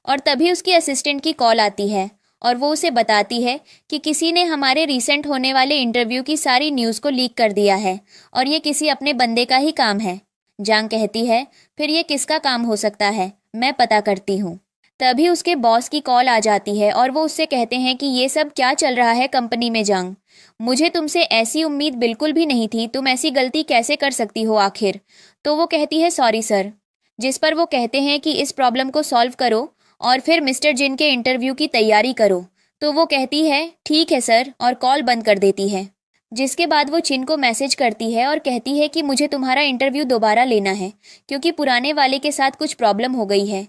और तभी उसकी असिस्टेंट की कॉल आती है और वो उसे बताती है कि किसी ने हमारे रिसेंट होने वाले इंटरव्यू की सारी न्यूज़ को लीक कर दिया है और ये किसी अपने बंदे का ही काम है। जांग कहती है फिर ये किसका काम हो सकता है, मैं पता करती हूँ। तभी उसके बॉस की कॉल आ जाती है और वो उससे कहते हैं कि ये सब क्या चल रहा है कंपनी में जांग, मुझे तुमसे ऐसी उम्मीद बिल्कुल भी नहीं थी, तुम ऐसी गलती कैसे कर सकती हो आखिर। तो वो कहती है सॉरी सर। जिस पर वो कहते हैं कि इस प्रॉब्लम को सॉल्व करो और फिर मिस्टर जिन के इंटरव्यू की तैयारी करो। तो वो कहती है ठीक है सर और कॉल बंद कर देती है। जिसके बाद वो चिन को मैसेज करती है और कहती है कि मुझे तुम्हारा इंटरव्यू दोबारा लेना है क्योंकि पुराने वाले के साथ कुछ प्रॉब्लम हो गई है।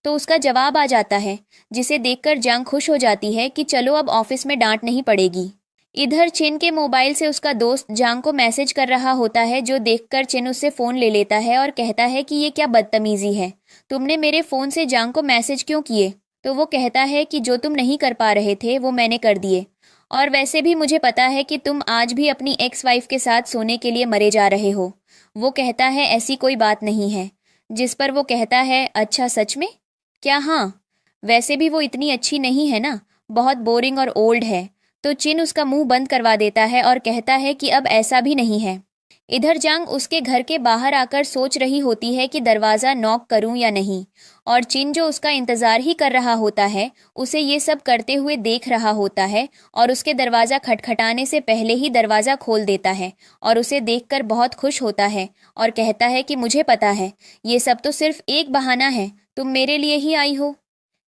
तो उसका जवाब आ जाता है जिसे देखकर जांग खुश हो जाती है कि चलो अब ऑफिस में डांट नहीं पड़ेगी। इधर चिन के मोबाइल से उसका दोस्त जांग को मैसेज कर रहा होता है जो देखकर चिन उससे फ़ोन ले लेता है और कहता है कि ये क्या बदतमीज़ी है, तुमने मेरे फ़ोन से जांग को मैसेज क्यों किए। तो वो कहता है कि जो तुम नहीं कर पा रहे थे वो मैंने कर दिए, और वैसे भी मुझे पता है कि तुम आज भी अपनी एक्स वाइफ के साथ सोने के लिए मरे जा रहे हो। वो कहता है ऐसी कोई बात नहीं है। जिस पर वो कहता है अच्छा सच में क्या, हाँ वैसे भी वो इतनी अच्छी नहीं है ना, बहुत बोरिंग और ओल्ड है। तो चिन उसका मुंह बंद करवा देता है और कहता है कि अब ऐसा भी नहीं है। इधर जांग उसके घर के बाहर आकर सोच रही होती है कि दरवाज़ा नॉक करूं या नहीं, और चिन जो उसका इंतज़ार ही कर रहा होता है उसे ये सब करते हुए देख रहा होता है और उसके दरवाज़ा खटखटाने से पहले ही दरवाज़ा खोल देता है और उसे देखकर बहुत खुश होता है और कहता है कि मुझे पता है ये सब तो सिर्फ एक बहाना है, तुम मेरे लिए ही आई हो।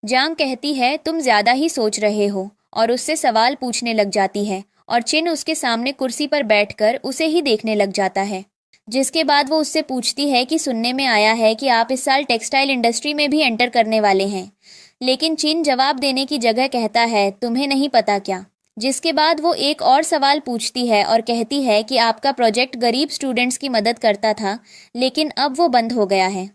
जांग कहती है तुम ज़्यादा ही सोच रहे हो, और उससे सवाल पूछने लग जाती है और चिन उसके सामने कुर्सी पर बैठकर उसे ही देखने लग जाता है। जिसके बाद वो उससे पूछती है कि सुनने में आया है कि आप इस साल टेक्सटाइल इंडस्ट्री में भी एंटर करने वाले हैं। लेकिन चिन जवाब देने की जगह कहता है तुम्हें नहीं पता क्या। जिसके बाद वो एक और सवाल पूछती है और कहती है कि आपका प्रोजेक्ट गरीब स्टूडेंट्स की मदद करता था लेकिन अब वो बंद हो गया है।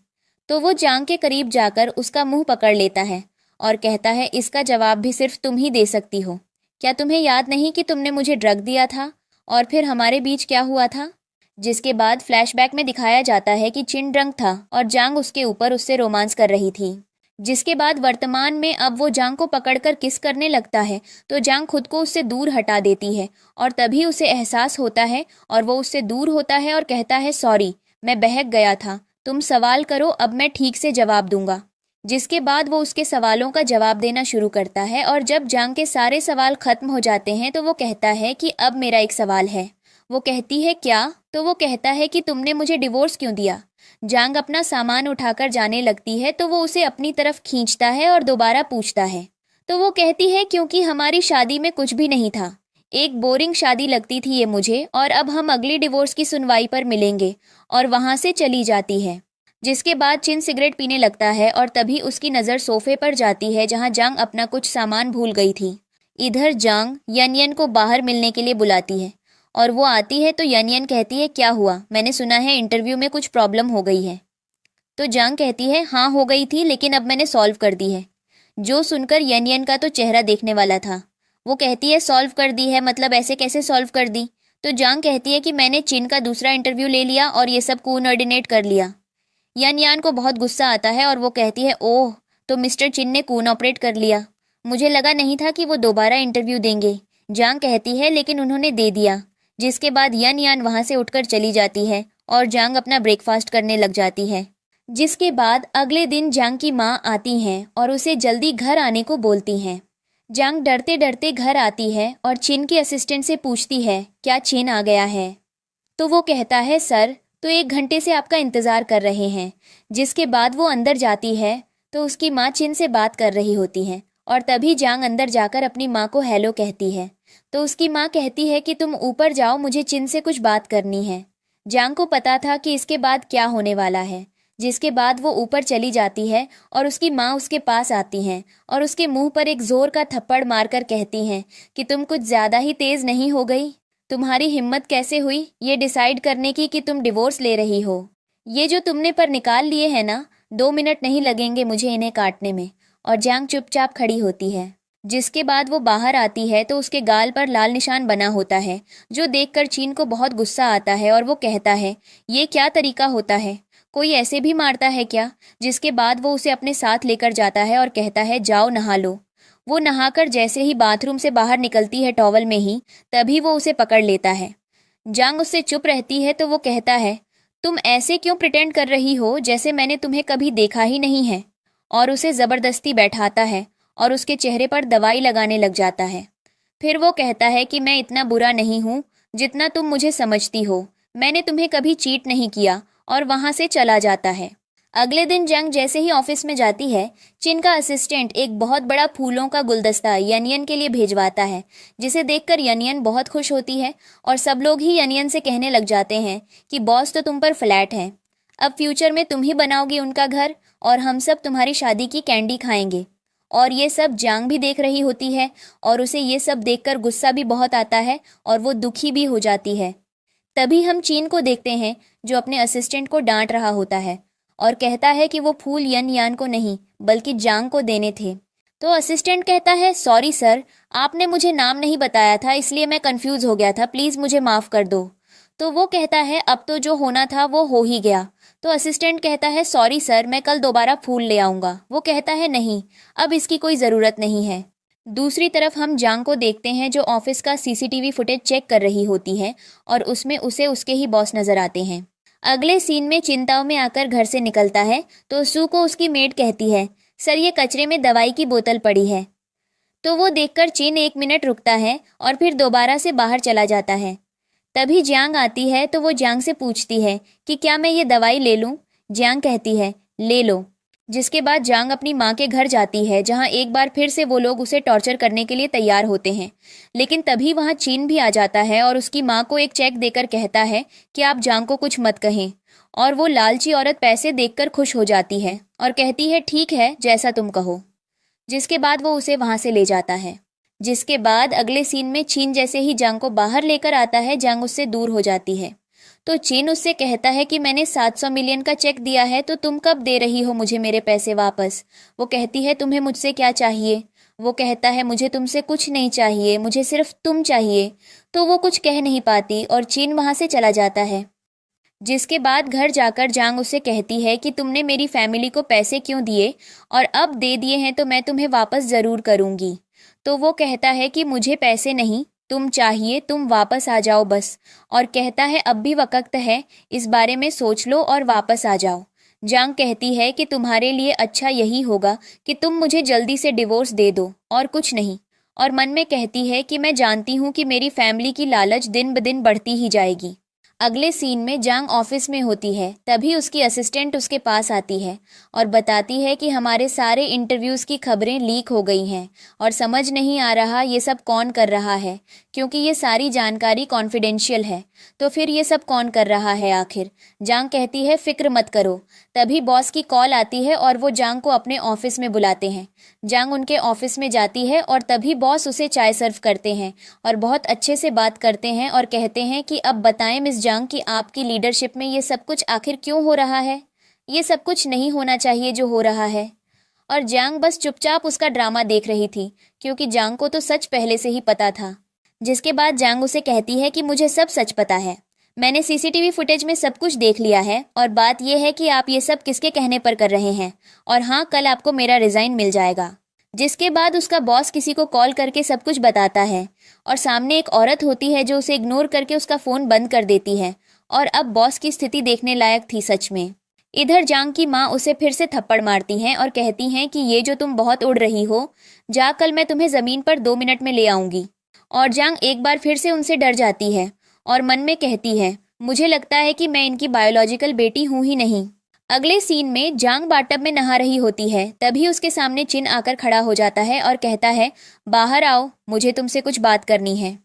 तो वो जांग के करीब जाकर उसका मुंह पकड़ लेता है और कहता है इसका जवाब भी सिर्फ तुम ही दे सकती हो। क्या तुम्हें याद नहीं कि तुमने मुझे ड्रग दिया था और फिर हमारे बीच क्या हुआ था। जिसके बाद फ्लैशबैक में दिखाया जाता है कि चिन ड्रंक था और जांग उसके ऊपर उससे रोमांस कर रही थी। जिसके बाद वर्तमान में अब वो जांग को पकड़कर किस करने लगता है तो जांग खुद को उससे दूर हटा देती है और तभी उसे एहसास होता है और वो उससे दूर होता है और कहता है सॉरी मैं बहक गया था, तुम सवाल करो अब मैं ठीक से जवाब दूंगा। जिसके बाद वो उसके सवालों का जवाब देना शुरू करता है और जब जांग के सारे सवाल खत्म हो जाते हैं तो वो कहता है कि अब मेरा एक सवाल है। वो कहती है क्या। तो वो कहता है कि तुमने मुझे डिवोर्स क्यों दिया। जांग अपना सामान उठाकर जाने लगती है तो वो उसे अपनी तरफ खींचता है और दोबारा पूछता है। तो वो कहती है क्योंकि हमारी शादी में कुछ भी नहीं था, एक बोरिंग शादी लगती थी ये मुझे, और अब हम अगली डिवोर्स की सुनवाई पर मिलेंगे, और वहां से चली जाती है। जिसके बाद चिन सिगरेट पीने लगता है और तभी उसकी नज़र सोफे पर जाती है जहां जांग अपना कुछ सामान भूल गई थी। इधर जांग यन को बाहर मिलने के लिए बुलाती है और वो आती है तो यन कहती है क्या हुआ, मैंने सुना है इंटरव्यू में कुछ प्रॉब्लम हो गई है। तो जांग कहती है हाँ हो गई थी लेकिन अब मैंने सॉल्व कर दी है। जो सुनकर यन का तो चेहरा देखने वाला था। वो कहती है सॉल्व कर दी है मतलब ऐसे कैसे सॉल्व कर दी। तो जांग कहती है कि मैंने चिन का दूसरा इंटरव्यू ले लिया और ये सब कोऑर्डिनेट कर लिया। यान को बहुत गुस्सा आता है और वो कहती है ओह तो मिस्टर चिन ने कून ऑपरेट कर लिया, मुझे लगा नहीं था कि वो दोबारा इंटरव्यू देंगे। जांग कहती है लेकिन उन्होंने दे दिया। जिसके बाद यान वहां से उठकर चली जाती है और जांग अपना ब्रेकफास्ट करने लग जाती है। जिसके बाद अगले दिन जांग की माँ आती हैं और उसे जल्दी घर आने को बोलती हैं। जांग डरते डरते घर आती है और चिन की असिस्टेंट से पूछती है क्या चिन आ गया है। तो वो कहता है सर तो 1 घंटे से आपका इंतज़ार कर रहे हैं। जिसके बाद वो अंदर जाती है तो उसकी माँ चिन से बात कर रही होती है और तभी जांग अंदर जाकर अपनी माँ को हेलो कहती है। तो उसकी माँ कहती है कि तुम ऊपर जाओ, मुझे चिन से कुछ बात करनी है। जांग को पता था कि इसके बाद क्या होने वाला है, जिसके बाद वो ऊपर चली जाती है और उसकी माँ उसके पास आती हैं और उसके मुंह पर एक जोर का थप्पड़ मारकर कहती हैं कि तुम कुछ ज़्यादा ही तेज़ नहीं हो गई? तुम्हारी हिम्मत कैसे हुई ये डिसाइड करने की कि तुम डिवोर्स ले रही हो? ये जो तुमने पर निकाल लिए हैं ना, 2 मिनट नहीं लगेंगे मुझे इन्हें काटने में। और जांग चुपचाप खड़ी होती है। जिसके बाद वो बाहर आती है तो उसके गाल पर लाल निशान बना होता है, जो देखकर चीन को बहुत गुस्सा आता है और वो कहता है, ये क्या तरीका होता है? कोई ऐसे भी मारता है क्या? जिसके बाद वो उसे अपने साथ लेकर जाता है और कहता है, जाओ नहा लो। वो नहाकर जैसे ही बाथरूम से बाहर निकलती है टॉवल में ही, तभी वो उसे पकड़ लेता है। जांग उससे चुप रहती है तो वो कहता है, तुम ऐसे क्यों प्रिटेंड कर रही हो जैसे मैंने तुम्हें कभी देखा ही नहीं है? और उसे ज़बरदस्ती बैठाता है और उसके चेहरे पर दवाई लगाने लग जाता है। फिर वो कहता है कि मैं इतना बुरा नहीं हूँ जितना तुम मुझे समझती हो, मैंने तुम्हें कभी चीट नहीं किया, और वहाँ से चला जाता है। अगले दिन जंग जैसे ही ऑफिस में जाती है, चिन का असिस्टेंट एक बहुत बड़ा फूलों का गुलदस्ता यनियन के लिए भेजवाता है, जिसे देखकर यनियन बहुत खुश होती है और सब लोग ही यनियन से कहने लग जाते हैं कि बॉस तो तुम पर फ्लैट है, अब फ्यूचर में तुम ही बनाओगी उनका घर और हम सब तुम्हारी शादी की कैंडी खाएंगे। और ये सब जांग भी देख रही होती है और उसे ये सब देखकर गुस्सा भी बहुत आता है और वो दुखी भी हो जाती है। तभी हम चीन को देखते हैं जो अपने असिस्टेंट को डांट रहा होता है और कहता है कि वो फूल यन यान को नहीं बल्कि जांग को देने थे। तो असिस्टेंट कहता है, सॉरी सर, आपने मुझे नाम नहीं बताया था इसलिए मैं कंफ्यूज हो गया था, प्लीज़ मुझे माफ़ कर दो। तो वो कहता है, अब तो जो होना था वो हो ही गया। तो असिस्टेंट कहता है, सॉरी सर, मैं कल दोबारा फूल ले आऊँगा। वो कहता है, नहीं, अब इसकी कोई ज़रूरत नहीं है। दूसरी तरफ हम जांग को देखते हैं जो ऑफिस का सीसीटीवी फुटेज चेक कर रही होती है और उसमें उसे उसके ही बॉस नज़र आते हैं। अगले सीन में चिंताओं में आकर घर से निकलता है तो सू को उसकी मेड कहती है, सर ये कचरे में दवाई की बोतल पड़ी है। तो वो देखकर चिन 1 मिनट रुकता है और फिर दोबारा से बाहर चला जाता है। तभी जियांग आती है तो वो जियांग से पूछती है कि क्या मैं ये दवाई ले लूं? जियांग कहती है, ले लो। जिसके बाद जियांग अपनी माँ के घर जाती है जहाँ एक बार फिर से वो लोग उसे टॉर्चर करने के लिए तैयार होते हैं। लेकिन तभी वहाँ चीन भी आ जाता है और उसकी माँ को एक चेक देकर कहता है कि आप जियांग को कुछ मत कहें। और वो लालची औरत पैसे देखकर खुश हो जाती है और कहती है, ठीक है, जैसा तुम कहो। जिसके बाद वो उसे वहाँ से ले जाता है। जिसके बाद अगले सीन में चीन जैसे ही जांग को बाहर लेकर आता है, जांग उससे दूर हो जाती है। तो चीन उससे कहता है कि मैंने 700 मिलियन का चेक दिया है तो तुम कब दे रही हो मुझे मेरे पैसे वापस? वो कहती है, तुम्हें मुझसे क्या चाहिए? वो कहता है, मुझे तुमसे कुछ नहीं चाहिए, मुझे सिर्फ तुम चाहिए। तो वो कुछ कह नहीं पाती और चीन वहाँ से चला जाता है। जिसके बाद घर जाकर जांग उससे कहती है कि तुमने मेरी फैमिली को पैसे क्यों दिए, और अब दे दिए हैं तो मैं तुम्हें वापस ज़रूर करूँगी। तो वो कहता है कि मुझे पैसे नहीं, तुम चाहिए, तुम वापस आ जाओ बस। और कहता है, अब भी वक्त है, इस बारे में सोच लो और वापस आ जाओ। जांग कहती है कि तुम्हारे लिए अच्छा यही होगा कि तुम मुझे जल्दी से डिवोर्स दे दो और कुछ नहीं। और मन में कहती है कि मैं जानती हूँ कि मेरी फैमिली की लालच दिन ब दिन बढ़ती ही जाएगी। अगले सीन में जांग ऑफिस में होती है, तभी उसकी असिस्टेंट उसके पास आती है और बताती है कि हमारे सारे इंटरव्यूज़ की खबरें लीक हो गई हैं और समझ नहीं आ रहा ये सब कौन कर रहा है, क्योंकि ये सारी जानकारी कॉन्फिडेंशियल है। तो फिर ये सब कौन कर रहा है आखिर? जांग कहती है, फिक्र मत करो। तभी बॉस की कॉल आती है और वो जांग को अपने ऑफिस में बुलाते हैं। जांग उनके ऑफिस में जाती है और तभी बॉस उसे चाय सर्व करते हैं और बहुत अच्छे से बात करते हैं और कहते हैं कि अब बताएं मिस जांग कि आपकी लीडरशिप में ये सब कुछ आखिर क्यों हो रहा है? ये सब कुछ नहीं होना चाहिए जो हो रहा है। और जांग बस चुपचाप उसका ड्रामा देख रही थी, क्योंकि जांग को तो सच पहले से ही पता था। जिसके बाद जांग उसे कहती है कि मुझे सब सच पता है, मैंने सीसीटीवी फुटेज में सब कुछ देख लिया है, और बात यह है कि आप ये सब किसके कहने पर कर रहे हैं, और हाँ, कल आपको मेरा रिजाइन मिल जाएगा। जिसके बाद उसका बॉस किसी को कॉल करके सब कुछ बताता है और सामने एक औरत होती है जो उसे इग्नोर करके उसका फ़ोन बंद कर देती है। और अब बॉस की स्थिति देखने लायक थी सच में। इधर जांग की माँ उसे फिर से थप्पड़ मारती हैं और कहती हैं कि ये जो तुम बहुत उड़ रही हो, जा, कल मैं तुम्हें ज़मीन पर 2 मिनट में ले आऊँगी। और जांग एक बार फिर से उनसे डर जाती है और मन में कहती है, मुझे लगता है कि मैं इनकी बायोलॉजिकल बेटी हूँ ही नहीं। अगले सीन में जांग बाथटब में नहा रही होती है, तभी उसके सामने चिन आकर खड़ा हो जाता है और कहता है, बाहर आओ, मुझे तुमसे कुछ बात करनी है।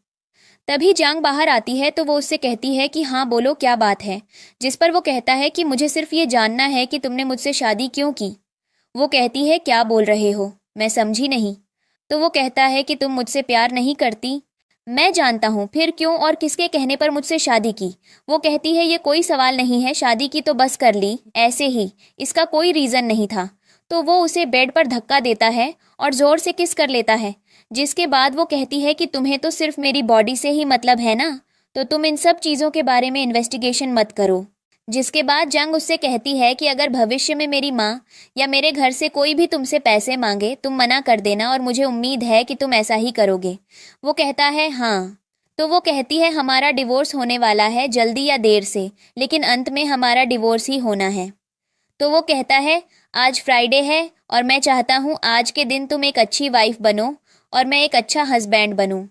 तभी जांग बाहर आती है तो वो उससे कहती है कि हाँ बोलो क्या बात है। जिस पर वो कहता है कि मुझे सिर्फ ये जानना है कि तुमने मुझसे शादी क्यों की। वो कहती है क्या बोल रहे हो, मैं समझी नहीं। तो वो कहता है कि तुम मुझसे प्यार नहीं करती। मैं जानता हूँ, फिर क्यों और किसके कहने पर मुझसे शादी की। वो कहती है ये कोई सवाल नहीं है, शादी की तो बस कर ली ऐसे ही, इसका कोई रीज़न नहीं था। तो वो उसे बेड पर धक्का देता है और ज़ोर से किस कर लेता है। जिसके बाद वो कहती है कि तुम्हें तो सिर्फ मेरी बॉडी से ही मतलब है ना, तो तुम इन सब चीज़ों के बारे में इन्वेस्टिगेशन मत करो। जिसके बाद जंग उससे कहती है कि अगर भविष्य में मेरी माँ या मेरे घर से कोई भी तुमसे पैसे मांगे तुम मना कर देना, और मुझे उम्मीद है कि तुम ऐसा ही करोगे। वो कहता है हाँ। तो वो कहती है हमारा डिवोर्स होने वाला है जल्दी या देर से, लेकिन अंत में हमारा डिवोर्स ही होना है। तो वो कहता है आज फ्राइडे है और मैं चाहता हूँ आज के दिन तुम एक अच्छी वाइफ बनो और मैं एक अच्छा हस्बैंड बनूं।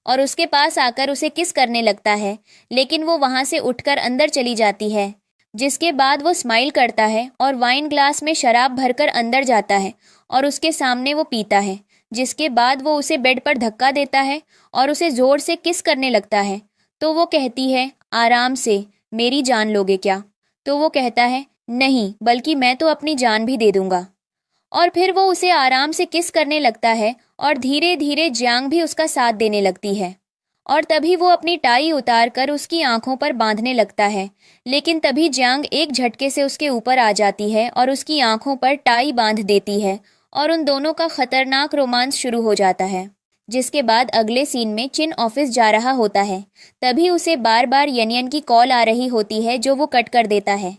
और उसके पास आकर उसे किस करने लगता है, लेकिन वो वहां से उठकर अंदर चली जाती है। जिसके बाद वो स्माइल करता है और वाइन ग्लास में शराब भरकर अंदर जाता है और उसके सामने वो पीता है। जिसके बाद वो उसे बेड पर धक्का देता है और उसे जोर से किस करने लगता है। तो वो कहती है आराम से, मेरी जान लोगे क्या। तो वो कहता है नहीं, बल्कि मैं तो अपनी जान भी दे दूंगा। और फिर वो उसे आराम से किस करने लगता है और धीरे धीरे जियांग भी उसका साथ देने लगती है। और तभी वो अपनी टाई उतार कर उसकी आंखों पर बांधने लगता है, लेकिन तभी जियांग एक झटके से उसके ऊपर आ जाती है और उसकी आंखों पर टाई बांध देती है और उन दोनों का खतरनाक रोमांस शुरू हो जाता है। जिसके बाद अगले सीन में चिन ऑफिस जा रहा होता है। तभी उसे बार बार यनियन की कॉल आ रही होती है जो वो कट कर देता है।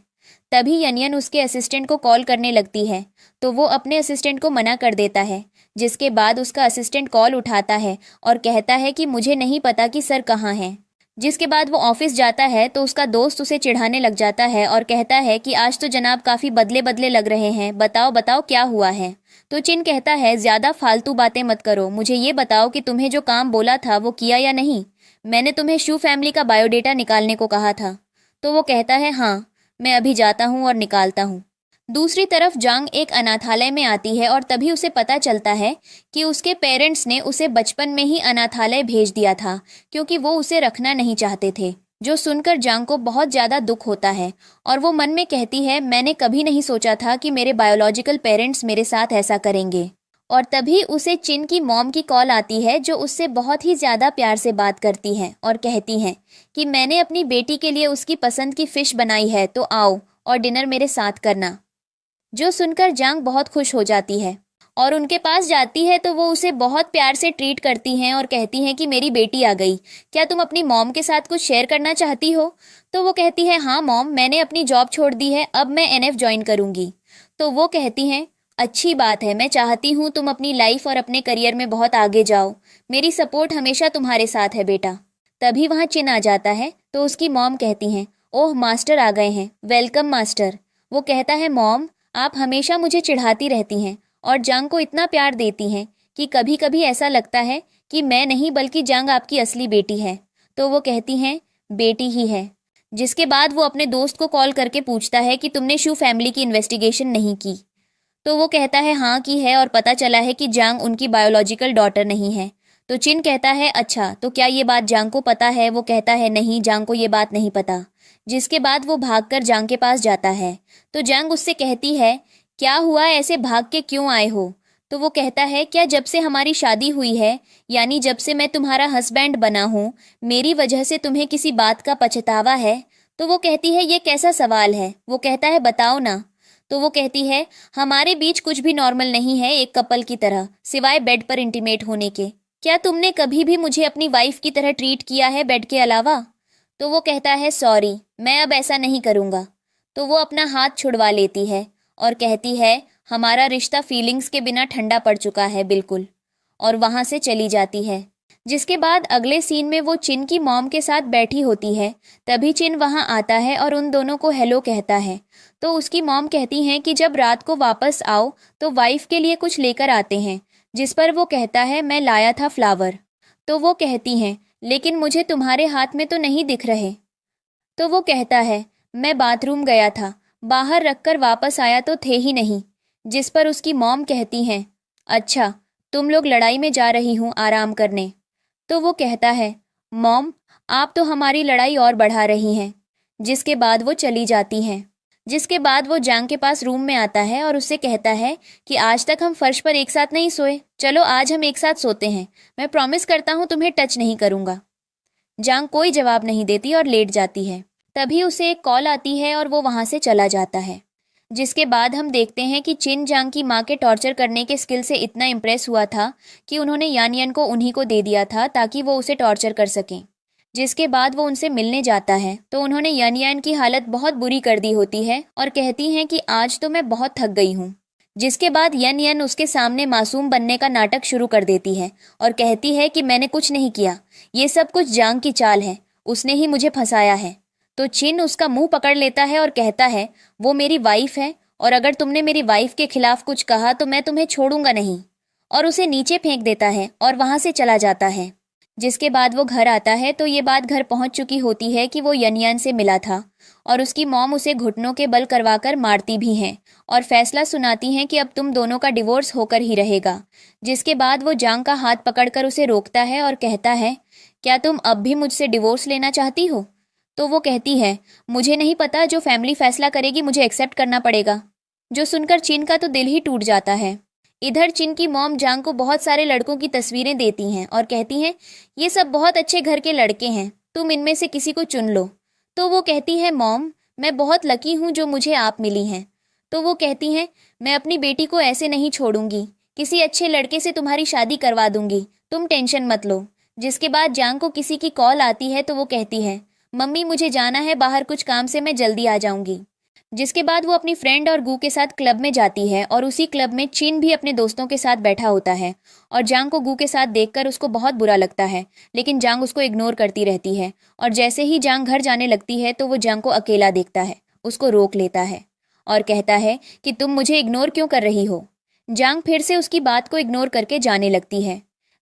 तभी यनियन उसके असिस्टेंट को कॉल करने लगती है तो वो अपने असिस्टेंट को मना कर देता है। जिसके बाद उसका असिस्टेंट कॉल उठाता है और कहता है कि मुझे नहीं पता कि सर कहाँ हैं। जिसके बाद वो ऑफिस जाता है तो उसका दोस्त उसे चिढ़ाने लग जाता है और कहता है कि आज तो जनाब काफ़ी बदले बदले लग रहे हैं, बताओ बताओ क्या हुआ है। तो चिन कहता है ज़्यादा फालतू बातें मत करो, मुझे ये बताओ कि तुम्हें जो काम बोला था वो किया या नहीं। मैंने तुम्हें शू फैमिली का बायोडेटा निकालने को कहा था। तो वो कहता है हाँ, मैं अभी जाता हूँ और निकालता हूँ। दूसरी तरफ जांग एक अनाथालय में आती है और तभी उसे पता चलता है कि उसके पेरेंट्स ने उसे बचपन में ही अनाथालय भेज दिया था क्योंकि वो उसे रखना नहीं चाहते थे। जो सुनकर जांग को बहुत ज़्यादा दुख होता है और वो मन में कहती है मैंने कभी नहीं सोचा था कि मेरे बायोलॉजिकल पेरेंट्स मेरे साथ ऐसा करेंगे। और तभी उसे चिन की मॉम की कॉल आती है जो उससे बहुत ही ज़्यादा प्यार से बात करती हैं और कहती हैं कि मैंने अपनी बेटी के लिए उसकी पसंद की फ़िश बनाई है, तो आओ और डिनर मेरे साथ करना। जो सुनकर जांग बहुत खुश हो जाती है और उनके पास जाती है तो वो उसे बहुत प्यार से ट्रीट करती हैं और कहती हैं कि मेरी बेटी आ गई, क्या तुम अपनी मॉम के साथ कुछ शेयर करना चाहती हो। तो वो कहती है हाँ मॉम, मैंने अपनी जॉब छोड़ दी है, अब मैं एनएफ ज्वाइन करूँगी। तो वो कहती हैं अच्छी बात है, मैं चाहती हूँ तुम अपनी लाइफ और अपने करियर में बहुत आगे जाओ, मेरी सपोर्ट हमेशा तुम्हारे साथ है बेटा। तभी वहाँ चिन आ जाता है तो उसकी मॉम कहती हैं ओह मास्टर आ गए हैं, वेलकम मास्टर। वो कहता है मॉम, आप हमेशा मुझे चिढ़ाती रहती हैं और जांग को इतना प्यार देती हैं कि कभी कभी ऐसा लगता है कि मैं नहीं बल्कि जांग आपकी असली बेटी है। तो वो कहती हैं बेटी ही है। जिसके बाद वो अपने दोस्त को कॉल करके पूछता है कि तुमने शू फैमिली की इन्वेस्टिगेशन नहीं की। तो वो कहता है हाँ की है और पता चला है कि जांग उनकी बायोलॉजिकल डॉटर नहीं है। तो चिन कहता है अच्छा, तो क्या ये बात जांग को पता है। वो कहता है नहीं, जांग को ये बात नहीं पता। जिसके बाद वो भागकर जांग के पास जाता है तो जांग उससे कहती है क्या हुआ, ऐसे भाग के क्यों आए हो। तो वो कहता है क्या जब से हमारी शादी हुई है, यानी जब से मैं तुम्हारा हस्बैंड बना हूँ, मेरी वजह से तुम्हें किसी बात का पछतावा है। तो वो कहती है ये कैसा सवाल है। वो कहता है बताओ ना। तो वो कहती है हमारे बीच कुछ भी नॉर्मल नहीं है एक कपल की तरह, सिवाय बेड पर इंटीमेट होने के। क्या तुमने कभी भी मुझे अपनी वाइफ की तरह ट्रीट किया है बेड के अलावा। तो वो कहता है सॉरी, मैं अब ऐसा नहीं करूँगा। तो वो अपना हाथ छुड़वा लेती है और कहती है हमारा रिश्ता फीलिंग्स के बिना ठंडा पड़ चुका है बिल्कुल, और वहाँ से चली जाती है। जिसके बाद अगले सीन में वो चिन की मॉम के साथ बैठी होती है। तभी चिन वहाँ आता है और उन दोनों को हेलो कहता है। तो उसकी मॉम कहती हैं कि जब रात को वापस आओ तो वाइफ के लिए कुछ लेकर आते हैं। जिस पर वो कहता है मैं लाया था फ्लावर। तो वो कहती हैं लेकिन मुझे तुम्हारे हाथ में तो नहीं दिख रहे। तो वो कहता है मैं बाथरूम गया था, बाहर रखकर वापस आया तो थे ही नहीं। जिस पर उसकी मॉम कहती हैं अच्छा, तुम लोग लड़ाई में जा रही हूँ आराम करने। तो वो कहता है मॉम, आप तो हमारी लड़ाई और बढ़ा रही हैं। जिसके बाद वो चली जाती हैं। जिसके बाद वो जांग के पास रूम में आता है और उससे कहता है कि आज तक हम फर्श पर एक साथ नहीं सोए, चलो आज हम एक साथ सोते हैं। मैं प्रॉमिस करता हूँ तुम्हें टच नहीं करूँगा। जांग कोई जवाब नहीं देती और लेट जाती है। तभी उसे एक कॉल आती है और वो वहाँ से चला जाता है। जिसके बाद हम देखते हैं कि चिन जांग की माँ के टॉर्चर करने के स्किल से इतना इम्प्रेस हुआ था कि उन्होंने यान यान को उन्हीं को दे दिया था ताकि वो उसे टॉर्चर कर सकें। जिसके बाद वो उनसे मिलने जाता है तो उन्होंने यान यान की हालत बहुत बुरी कर दी होती है और कहती हैं कि आज तो मैं बहुत थक गई हूँ। जिसके बाद यन यन उसके सामने मासूम बनने का नाटक शुरू कर देती है और कहती है कि मैंने कुछ नहीं किया, ये सब कुछ जांग की चाल है, उसने ही मुझे फंसाया है। तो चिन उसका मुंह पकड़ लेता है और कहता है वो मेरी वाइफ है और अगर तुमने मेरी वाइफ के खिलाफ कुछ कहा तो मैं तुम्हें छोड़ूंगा नहीं, और उसे नीचे फेंक देता है और वहां से चला जाता है। जिसके बाद वो घर आता है तो ये बात घर पहुंच चुकी होती है कि वो यनयान से मिला था और उसकी मॉम उसे घुटनों के बल करवाकर मारती भी हैं और फैसला सुनाती हैं कि अब तुम दोनों का डिवोर्स होकर ही रहेगा। जिसके बाद वो जांग का हाथ पकड़कर उसे रोकता है और कहता है क्या तुम अब भी मुझसे डिवोर्स लेना चाहती हो? तो वो कहती है मुझे नहीं पता, जो फैमिली फैसला करेगी मुझे एक्सेप्ट करना पड़ेगा। जो सुनकर चिन का तो दिल ही टूट जाता है। इधर चिन की मॉम जांग को बहुत सारे लड़कों की तस्वीरें देती हैं और कहती हैं ये सब बहुत अच्छे घर के लड़के हैं, तुम इनमें से किसी को चुन लो। तो वो कहती है मॉम, मैं बहुत लकी हूँ जो मुझे आप मिली हैं। तो वो कहती हैं मैं अपनी बेटी को ऐसे नहीं छोड़ूंगी, किसी अच्छे लड़के से तुम्हारी शादी करवा दूंगी, तुम टेंशन मत लो। जिसके बाद जांग को किसी की कॉल आती है तो वो कहती है मम्मी मुझे जाना है बाहर कुछ काम से, मैं जल्दी आ जाऊंगी। जिसके बाद वो अपनी फ्रेंड और गू के साथ क्लब में जाती है और उसी क्लब में चिन भी अपने दोस्तों के साथ बैठा होता है और जांग को गू के साथ देखकर उसको बहुत बुरा लगता है, लेकिन जांग उसको इग्नोर करती रहती है। और जैसे ही जांग घर जाने लगती है तो वो जांग को अकेला देखता है, उसको रोक लेता है और कहता है कि तुम मुझे इग्नोर क्यों कर रही हो। जांग फिर से उसकी बात को इग्नोर करके जाने लगती है।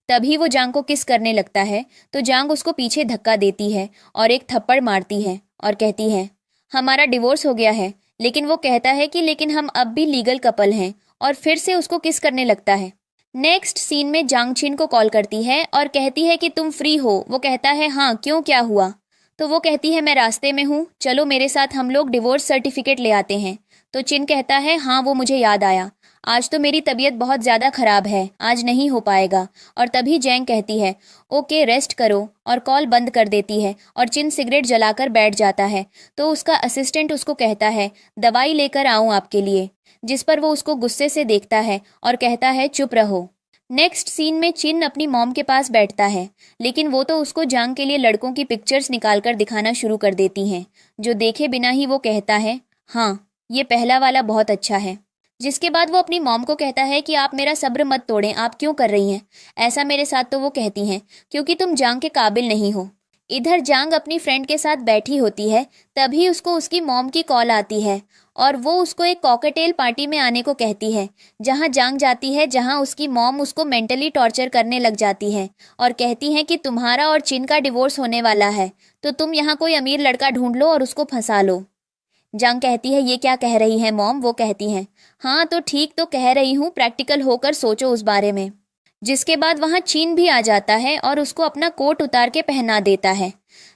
तभी वो जांग को किस करने लगता है तो जांग उसको पीछे धक्का देती है और एक थप्पड़ मारती है और कहती है हमारा डिवोर्स हो गया है। लेकिन वो कहता है कि लेकिन हम अब भी लीगल कपल हैं और फिर से उसको किस करने लगता है। नेक्स्ट सीन में जांग चिन को कॉल करती है और कहती है कि तुम फ्री हो। वो कहता है हाँ क्यों, क्या हुआ? तो वो कहती है मैं रास्ते में हूँ, चलो मेरे साथ हम लोग डिवोर्स सर्टिफिकेट ले आते हैं। तो चिन कहता है हाँ वो मुझे याद आया, आज तो मेरी तबीयत बहुत ज़्यादा ख़राब है, आज नहीं हो पाएगा। और तभी जैंग कहती है ओके रेस्ट करो और कॉल बंद कर देती है और चिन सिगरेट जलाकर बैठ जाता है। तो उसका असिस्टेंट उसको कहता है दवाई लेकर आऊँ आपके लिए, जिस पर वो उसको गुस्से से देखता है और कहता है चुप रहो। नेक्स्ट सीन में चिन अपनी मॉम के पास बैठता है, लेकिन वो तो उसको जांग के लिए लड़कों की पिक्चर्स निकालकर दिखाना शुरू कर देती हैं, जो देखे बिना ही वो कहता है हाँ ये पहला वाला बहुत अच्छा है। जिसके बाद वो अपनी मॉम को कहता है कि आप मेरा सब्र मत तोड़ें, आप क्यों कर रही हैं ऐसा मेरे साथ? तो वो कहती हैं क्योंकि तुम जांग के काबिल नहीं हो। इधर जांग अपनी फ्रेंड के साथ बैठी होती है, तभी उसको उसकी मॉम की कॉल आती है और वो उसको एक कॉकटेल पार्टी में आने को कहती है, जहां जांग जाती है, जहां उसकी मॉम उसको मेंटली टॉर्चर करने लग जाती है और कहती हैं कि तुम्हारा और चिन का डिवोर्स होने वाला है, तो तुम यहाँ कोई अमीर लड़का ढूंढ लो और उसको फंसा लो। जांग कहती है ये क्या कह रही है मॉम? वो कहती हैं हाँ तो ठीक तो कह रही हूँ, प्रैक्टिकल होकर सोचो उस बारे में। जिसके बाद वहाँ चीन भी आ जाता है और उसको अपना कोट उतार के पहना देता है।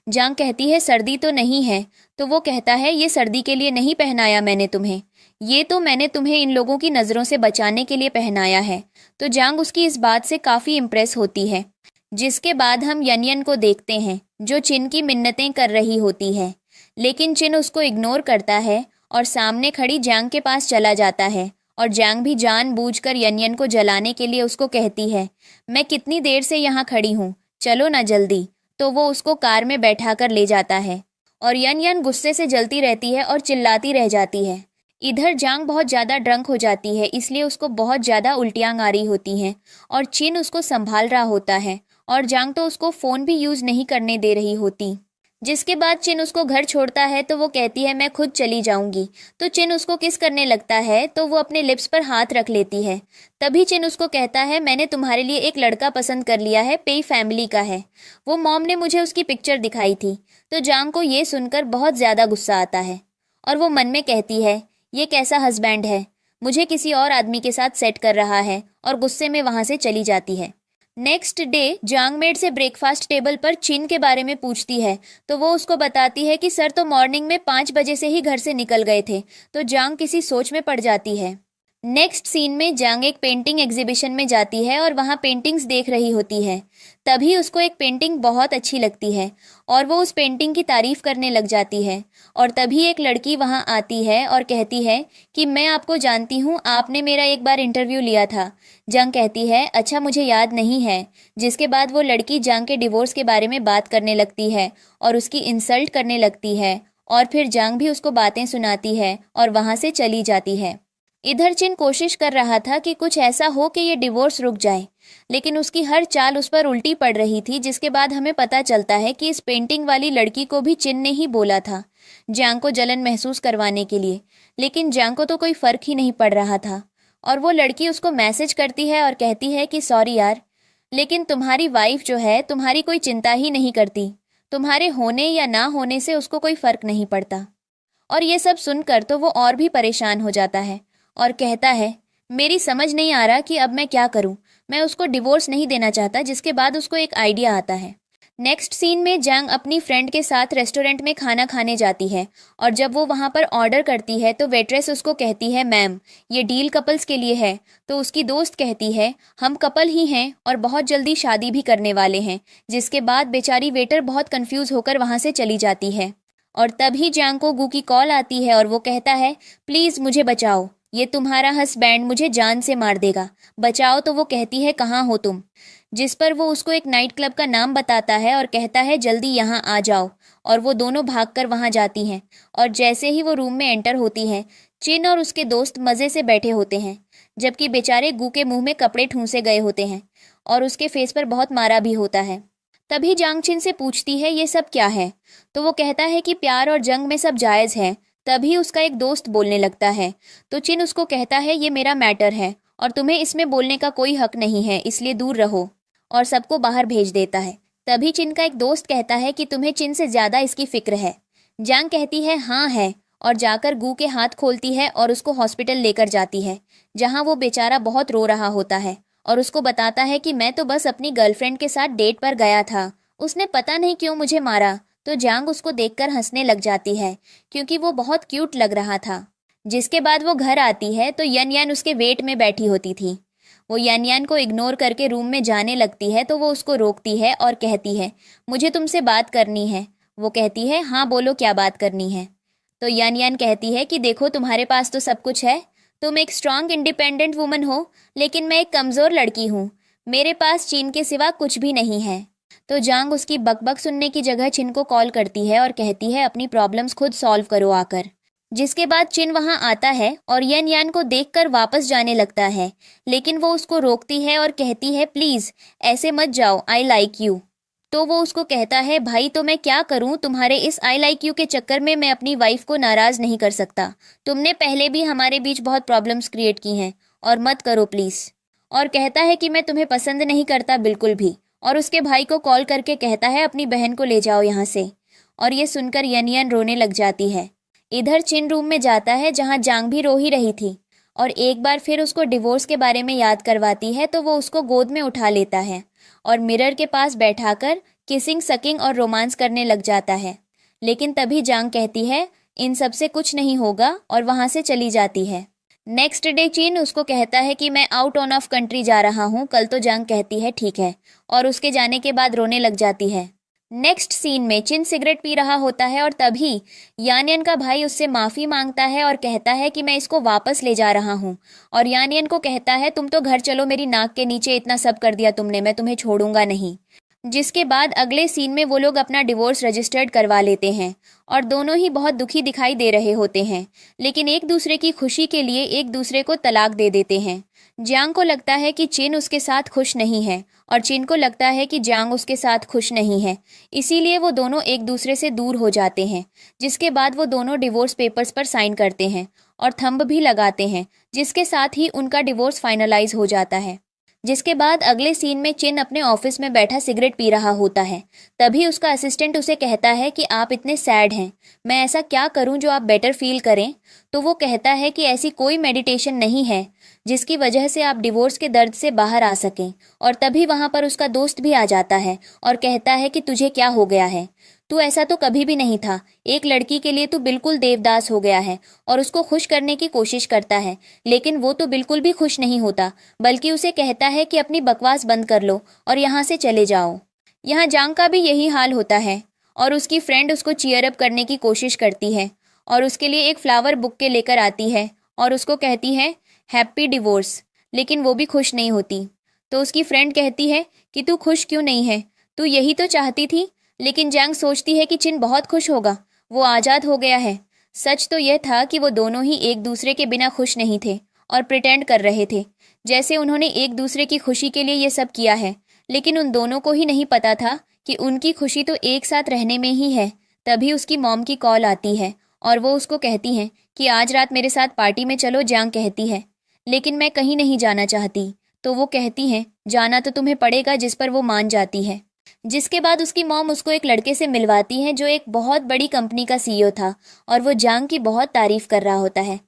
जांग कहती है सर्दी तो नहीं है? तो वो कहता है ये सर्दी के लिए नहीं पहनाया मैंने तुम्हें, ये तो मैंने तुम्हें इन लोगों की नज़रों से बचाने के लिए पहनाया है। तो जांग उसकी इस बात से काफ़ी इम्प्रेस होती है। जिसके बाद हम यन को देखते हैं जो चिन की मिन्नतें कर रही होती है, लेकिन चिन उसको इग्नोर करता है और सामने खड़ी जांग के पास चला जाता है और जांग भी जानबूझकर यन को जलाने के लिए उसको कहती है मैं कितनी देर से यहाँ खड़ी हूँ, चलो ना जल्दी। तो वो उसको कार में बैठा कर ले जाता है और यन गुस्से से जलती रहती है और चिल्लाती रह जाती है। इधर जांग बहुत ज़्यादा ड्रंक हो जाती है, इसलिए उसको बहुत ज़्यादा उल्टियाँ आ रही होती हैं और चिन उसको संभाल रहा होता है और जांग तो उसको फ़ोन भी यूज़ नहीं करने दे रही होती। जिसके बाद चिन उसको घर छोड़ता है तो वो कहती है मैं खुद चली जाऊंगी। तो चिन उसको किस करने लगता है तो वो अपने लिप्स पर हाथ रख लेती है। तभी चिन उसको कहता है मैंने तुम्हारे लिए एक लड़का पसंद कर लिया है, पेई फैमिली का है, वो मॉम ने मुझे उसकी पिक्चर दिखाई थी। तो जांग को ये सुनकर बहुत ज़्यादा गुस्सा आता है और वो मन में कहती है ये कैसा हस्बैंड है, मुझे किसी और आदमी के साथ सेट कर रहा है, और गुस्से में वहाँ से चली जाती है। नेक्स्ट डे जांग मेड से ब्रेकफास्ट टेबल पर चिन के बारे में पूछती है, तो वो उसको बताती है कि सर तो मॉर्निंग में 5 बजे से ही घर से निकल गए थे। तो जांग किसी सोच में पड़ जाती है। नेक्स्ट सीन में जांग एक पेंटिंग एग्जीबिशन में जाती है और वहाँ पेंटिंग्स देख रही होती है। तभी उसको एक पेंटिंग बहुत अच्छी लगती है और वो उस पेंटिंग की तारीफ करने लग जाती है। और तभी एक लड़की वहाँ आती है और कहती है कि मैं आपको जानती हूँ, आपने मेरा एक बार इंटरव्यू लिया था। जांग कहती है अच्छा मुझे याद नहीं है। जिसके बाद वो लड़की जांग के डिवोर्स के बारे में बात करने लगती है और उसकी इंसल्ट करने लगती है और फिर जांग भी उसको बातें सुनाती है और वहाँ से चली जाती है। इधर चिन कोशिश कर रहा था कि कुछ ऐसा हो कि ये डिवोर्स रुक जाए, लेकिन उसकी हर चाल उस पर उल्टी पड़ रही थी। जिसके बाद हमें पता चलता है कि इस पेंटिंग वाली लड़की को भी चिन ने ही बोला था जांग को जलन महसूस करवाने के लिए, लेकिन जांग को तो कोई फर्क ही नहीं पड़ रहा था। और वो लड़की उसको मैसेज करती है और कहती है कि सॉरी यार, लेकिन तुम्हारी वाइफ जो है तुम्हारी कोई चिंता ही नहीं करती, तुम्हारे होने या ना होने से उसको कोई फर्क नहीं पड़ता। और ये सब सुनकर तो वो और भी परेशान हो जाता है और कहता है मेरी समझ नहीं आ रहा कि अब मैं क्या करूं, मैं उसको डिवोर्स नहीं देना चाहता। जिसके बाद उसको एक आइडिया आता है। नेक्स्ट सीन में जांग अपनी फ्रेंड के साथ रेस्टोरेंट में खाना खाने जाती है और जब वो वहां पर ऑर्डर करती है तो वेट्रेस उसको कहती है मैम ये डील कपल्स के लिए है। तो उसकी दोस्त कहती है हम कपल ही हैं और बहुत जल्दी शादी भी करने वाले हैं। जिसके बाद बेचारी वेटर बहुत कंफ्यूज होकर वहां से चली जाती है और तभी जांग को गू की कॉल आती है और वो कहता है प्लीज मुझे बचाओ, ये तुम्हारा हस्बैंड मुझे जान से मार देगा, बचाओ। तो वो कहती है कहाँ हो तुम। जिस पर वो उसको एक नाइट क्लब का नाम बताता है और कहता है जल्दी यहाँ आ जाओ। और वो दोनों भागकर वहाँ जाती हैं और जैसे ही वो रूम में एंटर होती हैं चिन और उसके दोस्त मज़े से बैठे होते हैं, जबकि बेचारे गू के मुंह में कपड़े ठूंसे गए होते हैं और उसके फेस पर बहुत मारा भी होता है। तभी जांग चिन से पूछती है ये सब क्या है। तो वो कहता है कि प्यार और जंग में सब जायज़ है। तभी उसका एक दोस्त बोलने लगता है तो चिन उसको कहता है ये मेरा मैटर है और तुम्हें इसमें बोलने का कोई हक नहीं है, इसलिए दूर रहो, और सबको बाहर भेज देता है। तभी चिन का एक दोस्त कहता है कि तुम्हें चिन से ज़्यादा इसकी फिक्र है। जांग कहती है हाँ है और जाकर गू के हाथ खोलती है और उसको हॉस्पिटल लेकर जाती है, जहाँ वो बेचारा बहुत रो रहा होता है और उसको बताता है कि मैं तो बस अपनी गर्लफ्रेंड के साथ डेट पर गया था, उसने पता नहीं क्यों मुझे मारा। तो जांग उसको देखकर हंसने लग जाती है क्योंकि वो बहुत क्यूट लग रहा था। जिसके बाद वो घर आती है तो यन यान उसके वेट में बैठी होती थी। वो यन यान को इग्नोर करके रूम में जाने लगती है तो वो उसको रोकती है और कहती है मुझे तुमसे बात करनी है। वो कहती है हाँ बोलो क्या बात करनी है। तो यन यान कहती है कि देखो तुम्हारे पास तो सब कुछ है, तुम एक स्ट्रांग इंडिपेंडेंट वुमन हो, लेकिन मैं एक कमज़ोर लड़की हूँ, मेरे पास चीन के सिवा कुछ भी नहीं है। तो जांग उसकी बकबक सुनने की जगह चिन को कॉल करती है और कहती है अपनी प्रॉब्लम्स खुद सॉल्व करो आकर। जिसके बाद चिन वहां आता है और यन यान को देखकर वापस जाने लगता है, लेकिन वो उसको रोकती है और कहती है प्लीज ऐसे मत जाओ, आई लाइक यू। तो वो उसको कहता है भाई तो मैं क्या करूं, तुम्हारे इस आई लाइक यू के चक्कर में मैं अपनी वाइफ को नाराज नहीं कर सकता, तुमने पहले भी हमारे बीच बहुत प्रॉब्लम्स क्रिएट की हैं और मत करो प्लीज। और कहता है कि मैं तुम्हें पसंद नहीं करता बिल्कुल भी, और उसके भाई को कॉल करके कहता है अपनी बहन को ले जाओ यहाँ से। और ये सुनकर यनियन रोने लग जाती है। इधर चिन रूम में जाता है जहाँ जांग भी रो ही रही थी और एक बार फिर उसको डिवोर्स के बारे में याद करवाती है तो वो उसको गोद में उठा लेता है और मिरर के पास बैठाकर किसिंग सकिंग और रोमांस करने लग जाता है। लेकिन तभी जांग कहती है इन सब से कुछ नहीं होगा और वहाँ से चली जाती है। नेक्स्ट डे चिन उसको कहता है कि मैं आउट ऑन ऑफ कंट्री जा रहा हूँ कल। तो जांग कहती है ठीक है और उसके जाने के बाद रोने लग जाती है। नेक्स्ट सीन में चिन सिगरेट पी रहा होता है और तभी यानियन का भाई उससे माफ़ी मांगता है और कहता है कि मैं इसको वापस ले जा रहा हूँ। और यानियन को कहता है तुम तो घर चलो, मेरी नाक के नीचे इतना सब कर दिया तुमने, मैं तुम्हें छोड़ूंगा नहीं। जिसके बाद अगले सीन में वो लोग अपना डिवोर्स रजिस्टर्ड करवा लेते हैं और दोनों ही बहुत दुखी दिखाई दे रहे होते हैं, लेकिन एक दूसरे की खुशी के लिए एक दूसरे को तलाक दे देते हैं। जांग को लगता है कि चिन उसके साथ खुश नहीं है और चिन को लगता है कि जांग उसके साथ खुश नहीं है, इसीलिए वो दोनों एक दूसरे से दूर हो जाते हैं। जिसके बाद वो दोनों डिवोर्स पेपर्स पर साइन करते हैं और थंब भी लगाते हैं, जिसके साथ ही उनका डिवोर्स फाइनलाइज हो जाता है। जिसके बाद अगले सीन में चिन अपने ऑफिस में बैठा सिगरेट पी रहा होता है। तभी उसका असिस्टेंट उसे कहता है कि आप इतने सैड हैं, मैं ऐसा क्या करूं जो आप बेटर फील करें। तो वो कहता है कि ऐसी कोई मेडिटेशन नहीं है जिसकी वजह से आप डिवोर्स के दर्द से बाहर आ सकें। और तभी वहां पर उसका दोस्त भी आ जाता है और कहता है कि तुझे क्या हो गया है, तू ऐसा तो कभी भी नहीं था, एक लड़की के लिए तू बिल्कुल देवदास हो गया है। और उसको खुश करने की कोशिश करता है, लेकिन वो तो बिल्कुल भी खुश नहीं होता, बल्कि उसे कहता है कि अपनी बकवास बंद कर लो और यहाँ से चले जाओ। यहाँ जांग का भी यही हाल होता है और उसकी फ्रेंड उसको चीयर अप करने की कोशिश करती है और उसके लिए एक फ्लावर बुके लेकर आती है और उसको कहती है हैप्पी डिवोर्स, लेकिन वो भी खुश नहीं होती। तो उसकी फ्रेंड कहती है कि तू खुश क्यों नहीं है, तू यही तो चाहती थी। लेकिन जांग सोचती है कि चिन बहुत खुश होगा, वो आज़ाद हो गया है। सच तो यह था कि वो दोनों ही एक दूसरे के बिना खुश नहीं थे और प्रिटेंड कर रहे थे, जैसे उन्होंने एक दूसरे की खुशी के लिए ये सब किया है। लेकिन उन दोनों को ही नहीं पता था कि उनकी खुशी तो एक साथ रहने में ही है। तभी उसकी मॉम की कॉल आती है और वो उसको कहती हैं कि आज रात मेरे साथ पार्टी में चलो। जांग कहती है लेकिन मैं कहीं नहीं जाना चाहती। तो वो कहती हैं जाना तो तुम्हें पड़ेगा, जिस पर वो मान जाती है। जिसके बाद उसकी मॉम उसको एक लड़के से मिलवाती है जो एक बहुत बड़ी कंपनी का सीईओ था और वो जांग की बहुत तारीफ कर रहा होता है।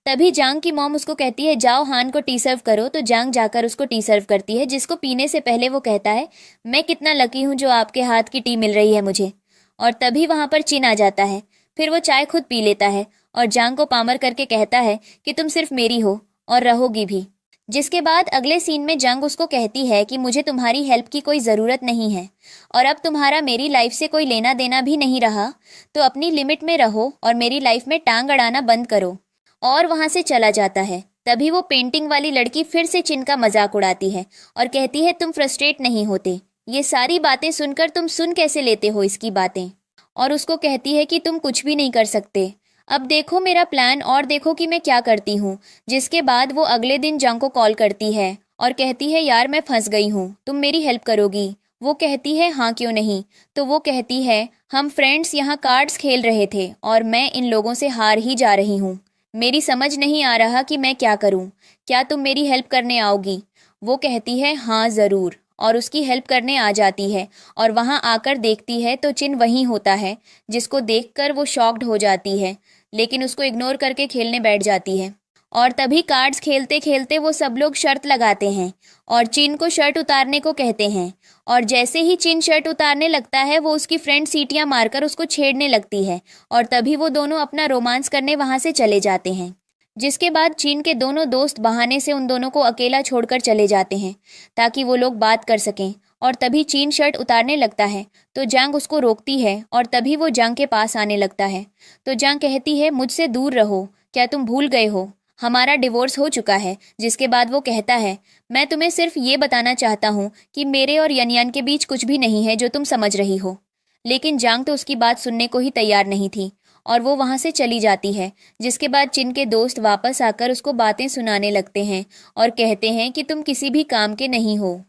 तभी जांग की मॉम उसको कहती है जाओ हान को टी सर्व करो। तो जांग जाकर उसको टी सर्व करती है, जिसको पीने से पहले वो कहता है मैं कितना लकी हूँ जो आपके हाथ की टी मिल रही है मुझे। और तभी वहां पर चिन आ जाता है, फिर वो चाय खुद पी लेता है और जांग को पामर करके कहता है कि तुम सिर्फ मेरी हो और रहोगी भी। जिसके बाद अगले सीन में जांग उसको कहती है कि मुझे तुम्हारी हेल्प की कोई ज़रूरत नहीं है और अब तुम्हारा मेरी लाइफ से कोई लेना देना भी नहीं रहा, तो अपनी लिमिट में रहो और मेरी लाइफ में टांग अड़ाना बंद करो। और वहां से चला जाता है। तभी वो पेंटिंग वाली लड़की फिर से चिन का मजाक उड़ाती है और कहती है तुम फ्रस्ट्रेट नहीं होते, ये सारी बातें सुनकर तुम सुन कैसे लेते हो इसकी बातें। और उसको कहती है कि तुम कुछ भी नहीं कर सकते, अब देखो मेरा प्लान और देखो कि मैं क्या करती हूँ। जिसके बाद वो अगले दिन जांग को कॉल करती है और कहती है यार मैं फंस गई हूँ, तुम मेरी हेल्प करोगी। वो कहती है हाँ क्यों नहीं। तो वो कहती है हम फ्रेंड्स यहाँ कार्ड्स खेल रहे थे और मैं इन लोगों से हार ही जा रही हूँ, मेरी समझ नहीं आ रहा कि मैं क्या करूं, क्या तुम मेरी हेल्प करने आओगी। वो कहती है हाँ ज़रूर और उसकी हेल्प करने आ जाती है और वहां आकर देखती है तो चिन वहीं होता है, जिसको देखकर वो शॉक्ड हो जाती है लेकिन उसको इग्नोर करके खेलने बैठ जाती है। और तभी कार्ड्स खेलते खेलते वो सब लोग शर्त लगाते हैं और चिन को शर्ट उतारने को कहते हैं। और जैसे ही चिन शर्ट उतारने लगता है वो उसकी फ्रेंड सीटियां मारकर उसको छेड़ने लगती है और तभी वो दोनों अपना रोमांस करने वहां से चले जाते हैं। जिसके बाद चीन के दोनों दोस्त बहाने से उन दोनों को अकेला छोड़कर चले जाते हैं ताकि वो लोग बात कर सकें। और तभी चीन शर्ट उतारने लगता है तो जांग उसको रोकती है और तभी वो जांग के पास आने लगता है। तो जांग कहती है मुझसे दूर रहो, क्या तुम भूल गए हो हमारा डिवोर्स हो चुका है। जिसके बाद वो कहता है मैं तुम्हें सिर्फ ये बताना चाहता हूँ कि मेरे और यनयान के बीच कुछ भी नहीं है जो तुम समझ रही हो। लेकिन जांग तो उसकी बात सुनने को ही तैयार नहीं थी और वो वहां से चली जाती है। जिसके बाद चिन के दोस्त वापस आकर उसको बातें सुनाने लगते हैं और कहते हैं कि तुम किसी भी काम के नहीं हो।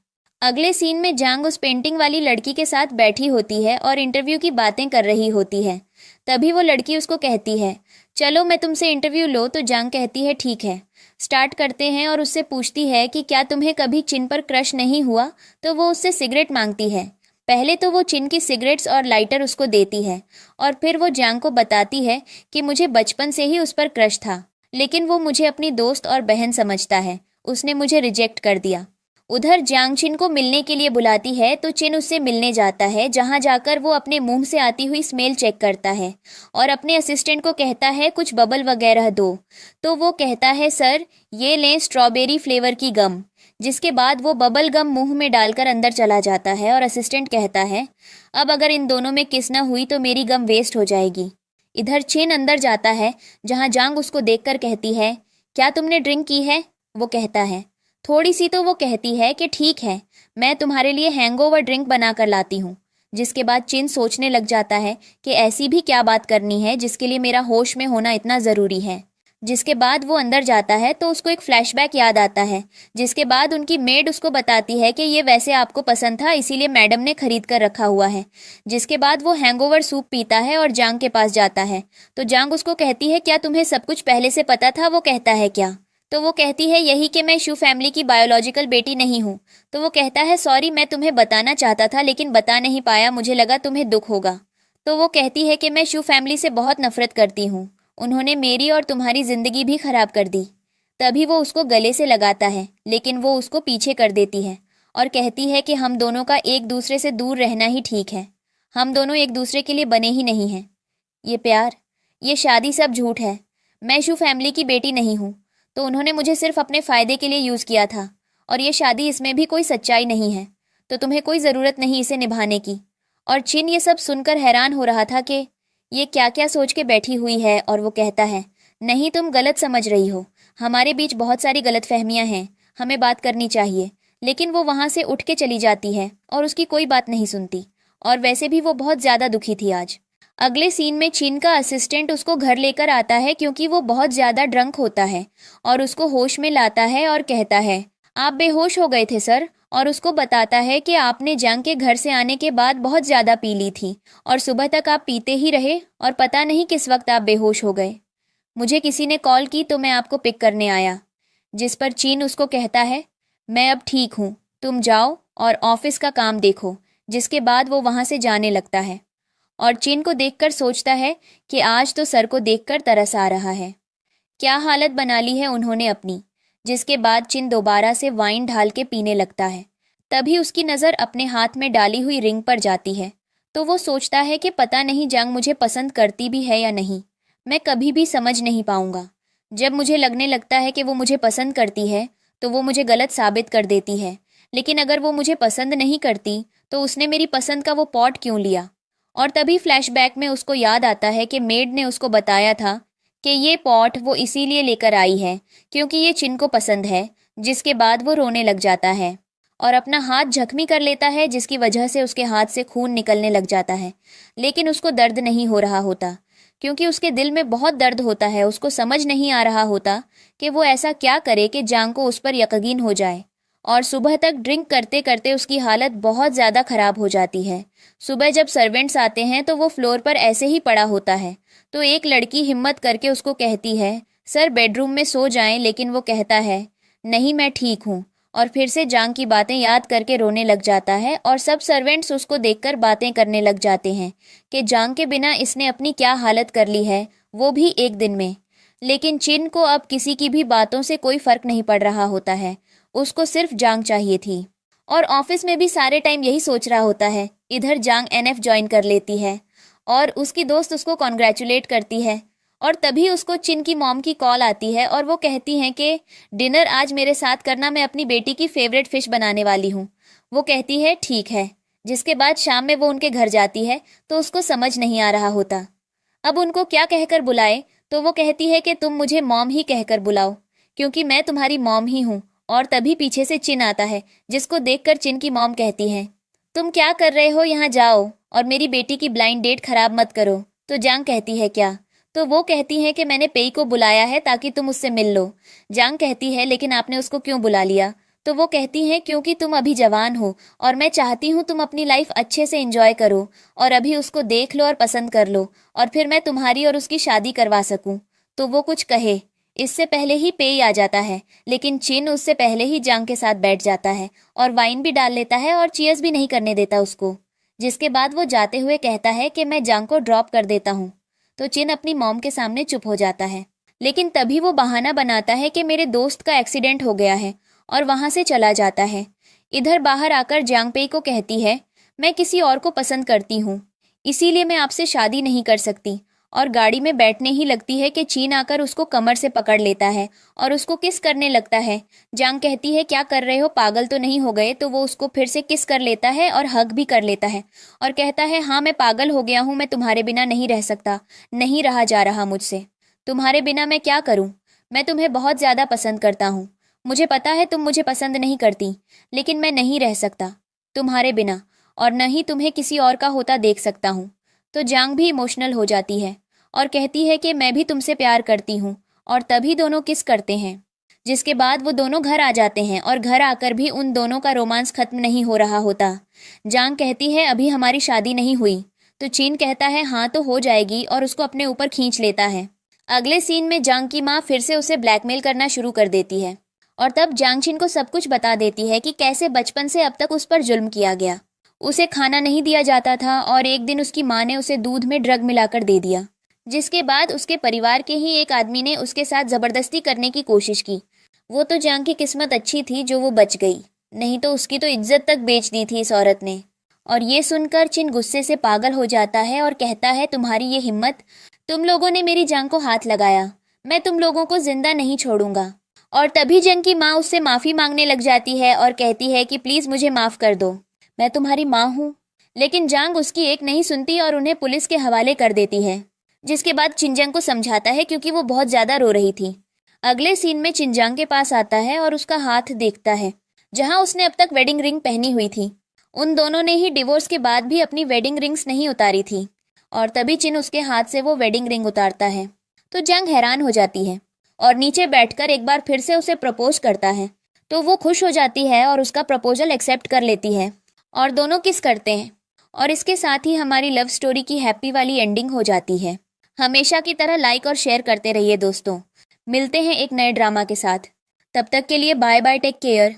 अगले सीन में जांग उस पेंटिंग वाली लड़की के साथ बैठी होती है और इंटरव्यू की बातें कर रही होती है। तभी वो लड़की उसको कहती है चलो मैं तुमसे इंटरव्यू लो। तो जांग कहती है ठीक है। स्टार्ट करते हैं और उससे पूछती है कि क्या तुम्हें कभी चिन पर क्रश नहीं हुआ। तो वो उससे सिगरेट मांगती है। पहले तो वो चिन की सिगरेट्स और लाइटर उसको देती है और फिर वो जांग को बताती है कि मुझे बचपन से ही उस पर क्रश था, लेकिन वो मुझे अपनी दोस्त और बहन समझता है, उसने मुझे रिजेक्ट कर दिया। उधर जांग चिन को मिलने के लिए बुलाती है तो चिन उससे मिलने जाता है, जहां जाकर वो अपने मुंह से आती हुई स्मेल चेक करता है और अपने असिस्टेंट को कहता है कुछ बबल वगैरह दो। तो वो कहता है सर ये लें स्ट्रॉबेरी फ्लेवर की गम। जिसके बाद वो बबल गम मुंह में डालकर अंदर चला जाता है और असिस्टेंट कहता है अब अगर इन दोनों में किस न हुई तो मेरी गम वेस्ट हो जाएगी। इधर चिन अंदर जाता है जहां जांग उसको देखकर कहती है क्या तुमने ड्रिंक की है। वो कहता है थोड़ी सी। तो वो कहती है कि ठीक है मैं तुम्हारे लिए हैंगओवर ड्रिंक बना कर लाती हूँ। जिसके बाद चिन सोचने लग जाता है कि ऐसी भी क्या बात करनी है जिसके लिए मेरा होश में होना इतना ज़रूरी है। जिसके बाद वो अंदर जाता है तो उसको एक फ्लैशबैक याद आता है। जिसके बाद उनकी मेड उसको बताती है कि ये वैसे आपको पसंद था इसीलिए मैडम ने खरीद कर रखा हुआ है। जिसके बाद वो हैंगओवर सूप पीता है और जांग के पास जाता है। तो जांग उसको कहती है क्या तुम्हें सब कुछ पहले से पता था। वो कहता है क्या। तो वो कहती है यही कि मैं शू फैमिली की बायोलॉजिकल बेटी नहीं हूँ। तो वो कहता है सॉरी मैं तुम्हें बताना चाहता था लेकिन बता नहीं पाया, मुझे लगा तुम्हें दुख होगा। तो वो कहती है कि मैं शू फैमिली से बहुत नफरत करती हूँ, उन्होंने मेरी और तुम्हारी ज़िंदगी भी खराब कर दी। तभी वो उसको गले से लगाता है, लेकिन वो उसको पीछे कर देती है और कहती है कि हम दोनों का एक दूसरे से दूर रहना ही ठीक है। हम दोनों एक दूसरे के लिए बने ही नहीं हैं। ये प्यार, ये शादी सब झूठ है। मैं शू फैमिली की बेटी नहीं हूँ, तो उन्होंने मुझे सिर्फ अपने फ़ायदे के लिए यूज़ किया था। और ये शादी, इसमें भी कोई सच्चाई नहीं है, तो तुम्हें कोई ज़रूरत नहीं इसे निभाने की। और चिन ये सब सुनकर हैरान हो रहा था कि ये क्या क्या सोच के बैठी हुई है। और वो कहता है, नहीं, तुम गलत समझ रही हो। हमारे बीच बहुत सारी गलतफहमियां हैं, हमें बात करनी चाहिए। लेकिन वो वहां से उठ के चली जाती है और उसकी कोई बात नहीं सुनती। और वैसे भी वो बहुत ज़्यादा दुखी थी आज। अगले सीन में चिन का असिस्टेंट उसको घर लेकर आता है क्योंकि वो बहुत ज़्यादा ड्रंक होता है और उसको होश में लाता है और कहता है, आप बेहोश हो गए थे सर। और उसको बताता है कि आपने जंग के घर से आने के बाद बहुत ज़्यादा पी ली थी और सुबह तक आप पीते ही रहे और पता नहीं किस वक्त आप बेहोश हो गए। मुझे किसी ने कॉल की तो मैं आपको पिक करने आया। जिस पर चीन उसको कहता है, मैं अब ठीक हूँ, तुम जाओ और ऑफिस का काम देखो। जिसके बाद वो वहाँ से जाने लगता है और चिन को देखकर सोचता है कि आज तो सर को देखकर तरस आ रहा है। क्या हालत बना ली है उन्होंने अपनी। जिसके बाद चिन दोबारा से वाइन ढाल के पीने लगता है। तभी उसकी नज़र अपने हाथ में डाली हुई रिंग पर जाती है, तो वो सोचता है कि पता नहीं जंग मुझे पसंद करती भी है या नहीं। मैं कभी भी समझ नहीं पाऊंगा। जब मुझे लगने लगता है कि वो मुझे पसंद करती है तो वो मुझे गलत साबित कर देती है, लेकिन अगर वो मुझे पसंद नहीं करती तो उसने मेरी पसंद का वो पॉट क्यों लिया। और तभी फ्लैशबैक में उसको याद आता है कि मेड ने उसको बताया था कि ये पॉट वो इसीलिए लेकर आई है क्योंकि ये चिन को पसंद है। जिसके बाद वो रोने लग जाता है और अपना हाथ जख्मी कर लेता है, जिसकी वजह से उसके हाथ से खून निकलने लग जाता है। लेकिन उसको दर्द नहीं हो रहा होता क्योंकि उसके दिल में बहुत दर्द होता है। उसको समझ नहीं आ रहा होता कि वो ऐसा क्या करे कि जांग को उस पर यकीन हो जाए। और सुबह तक ड्रिंक करते करते उसकी हालत बहुत ज़्यादा ख़राब हो जाती है। सुबह जब सर्वेंट्स आते हैं तो वो फ्लोर पर ऐसे ही पड़ा होता है, तो एक लड़की हिम्मत करके उसको कहती है, सर बेडरूम में सो जाएं। लेकिन वो कहता है, नहीं, मैं ठीक हूँ। और फिर से जांग की बातें याद करके रोने लग जाता है और सब सर्वेंट्स उसको देखकर बातें करने लग जाते हैं कि जांग के बिना इसने अपनी क्या हालत कर ली है, वो भी एक दिन में। लेकिन चिन को अब किसी की भी बातों से कोई फ़र्क नहीं पड़ रहा होता है, उसको सिर्फ जांग चाहिए थी। और ऑफिस में भी सारे टाइम यही सोच रहा होता है। इधर जांग एनएफ ज्वाइन कर लेती है और उसकी दोस्त उसको कॉन्ग्रेचुलेट करती है। और तभी उसको चिन की मॉम की कॉल आती है और वो कहती हैं कि डिनर आज मेरे साथ करना, मैं अपनी बेटी की फेवरेट फ़िश बनाने वाली हूँ। वो कहती है ठीक है। जिसके बाद शाम में वो उनके घर जाती है तो उसको समझ नहीं आ रहा होता अब उनको क्या कहकर बुलाए। तो वो कहती है कि तुम मुझे मॉम ही कहकर बुलाओ क्योंकि मैं तुम्हारी मॉम ही हूँ। और तभी पीछे से चिन आता है, जिसको देखकर चिन की मॉम कहती है, तुम क्या कर रहे हो, यहाँ जाओ और मेरी बेटी की ब्लाइंड डेट खराब मत करो। तो जांग कहती है क्या। तो वो कहती है कि मैंने पेई को बुलाया है ताकि तुम उससे मिल लो। जांग कहती है, लेकिन आपने उसको क्यों बुला लिया। तो वो कहती हैं, क्योंकि तुम अभी जवान हो और मैं चाहती हूँ तुम अपनी लाइफ अच्छे से एंजॉय करो और अभी उसको देख लो और पसंद कर लो और फिर मैं तुम्हारी और उसकी शादी करवा सकूँ। तो वो कुछ कहे इससे पहले ही पेई आ जाता है, लेकिन चिन उससे पहले ही जांग के साथ बैठ जाता है और वाइन भी डाल लेता है और चीयर्स भी नहीं करने देता उसको। जिसके बाद वो जाते हुए कहता है कि मैं जांग को ड्रॉप कर देता हूँ। तो चिन अपनी मॉम के सामने चुप हो जाता है, लेकिन तभी वो बहाना बनाता है कि मेरे दोस्त का एक्सीडेंट हो गया है और वहां से चला जाता है। इधर बाहर आकर जांग पेई को कहती है, मैं किसी और को पसंद करती हूँ, इसीलिए मैं आपसे शादी नहीं कर सकती। और गाड़ी में बैठने ही लगती है कि चीन आकर उसको कमर से पकड़ लेता है और उसको किस करने लगता है। जांग कहती है, क्या कर रहे हो, पागल तो नहीं हो गए। तो वो उसको फिर से किस कर लेता है और हग भी कर लेता है और कहता है, हाँ मैं पागल हो गया हूँ, मैं तुम्हारे बिना नहीं रह सकता, नहीं रहा जा रहा मुझसे। तुम्हारे बिना मैं क्या करूँ, मैं तुम्हें बहुत ज़्यादा पसंद करता हूँ। मुझे पता है तुम मुझे पसंद नहीं करती, लेकिन मैं नहीं रह सकता तुम्हारे बिना और न ही तुम्हें किसी और का होता देख सकता हूँ। तो जांग भी इमोशनल हो जाती है और कहती है कि मैं भी तुमसे प्यार करती हूँ और तभी दोनों किस करते हैं। जिसके बाद वो दोनों घर आ जाते हैं और घर आकर भी उन दोनों का रोमांस खत्म नहीं हो रहा होता। जांग कहती है, अभी हमारी शादी नहीं हुई। तो चीन कहता है, हाँ तो हो जाएगी और उसको अपने ऊपर खींच लेता है। अगले सीन में जांग की माँ फिर से उसे ब्लैकमेल करना शुरू कर देती है और तब जांग चिन को सब कुछ बता देती है कि कैसे बचपन से अब तक उस पर जुल्म किया गया। उसे खाना नहीं दिया जाता था और एक दिन उसकी माँ ने उसे दूध में ड्रग मिलाकर दे दिया, जिसके बाद उसके परिवार के ही एक आदमी ने उसके साथ ज़बरदस्ती करने की कोशिश की। वो तो जंग की किस्मत अच्छी थी जो वो बच गई, नहीं तो उसकी तो इज्जत तक बेच दी थी इस औरत ने। और ये सुनकर चिन गुस्से से पागल हो जाता है और कहता है, तुम्हारी ये हिम्मत, तुम लोगों ने मेरी जंग को हाथ लगाया, मैं तुम लोगों को जिंदा नहीं छोड़ूंगा। और तभी जंग की माँ उससे माफ़ी मांगने लग जाती है और कहती है कि प्लीज़ मुझे माफ़ कर दो, मैं तुम्हारी माँ हूँ। लेकिन जंग उसकी एक नहीं सुनती और उन्हें पुलिस के हवाले कर देती है, जिसके बाद चिनजंग को समझाता है क्योंकि वो बहुत ज़्यादा रो रही थी। अगले सीन में चिनजंग के पास आता है और उसका हाथ देखता है जहां उसने अब तक वेडिंग रिंग पहनी हुई थी। उन दोनों ने ही डिवोर्स के बाद भी अपनी वेडिंग रिंग्स नहीं उतारी थी, और तभी चिन उसके हाथ से वो वेडिंग रिंग उतारता है तो जंग हैरान हो जाती है और नीचे बैठकर एक बार फिर से उसे प्रपोज करता है। तो वो खुश हो जाती है और उसका प्रपोजल एक्सेप्ट कर लेती है और दोनों किस करते हैं। और इसके साथ ही हमारी लव स्टोरी की हैप्पी वाली एंडिंग हो जाती है। हमेशा की तरह लाइक और शेयर करते रहिए दोस्तों। मिलते हैं एक नए ड्रामा के साथ। तब तक के लिए बाय बाय, टेक केयर।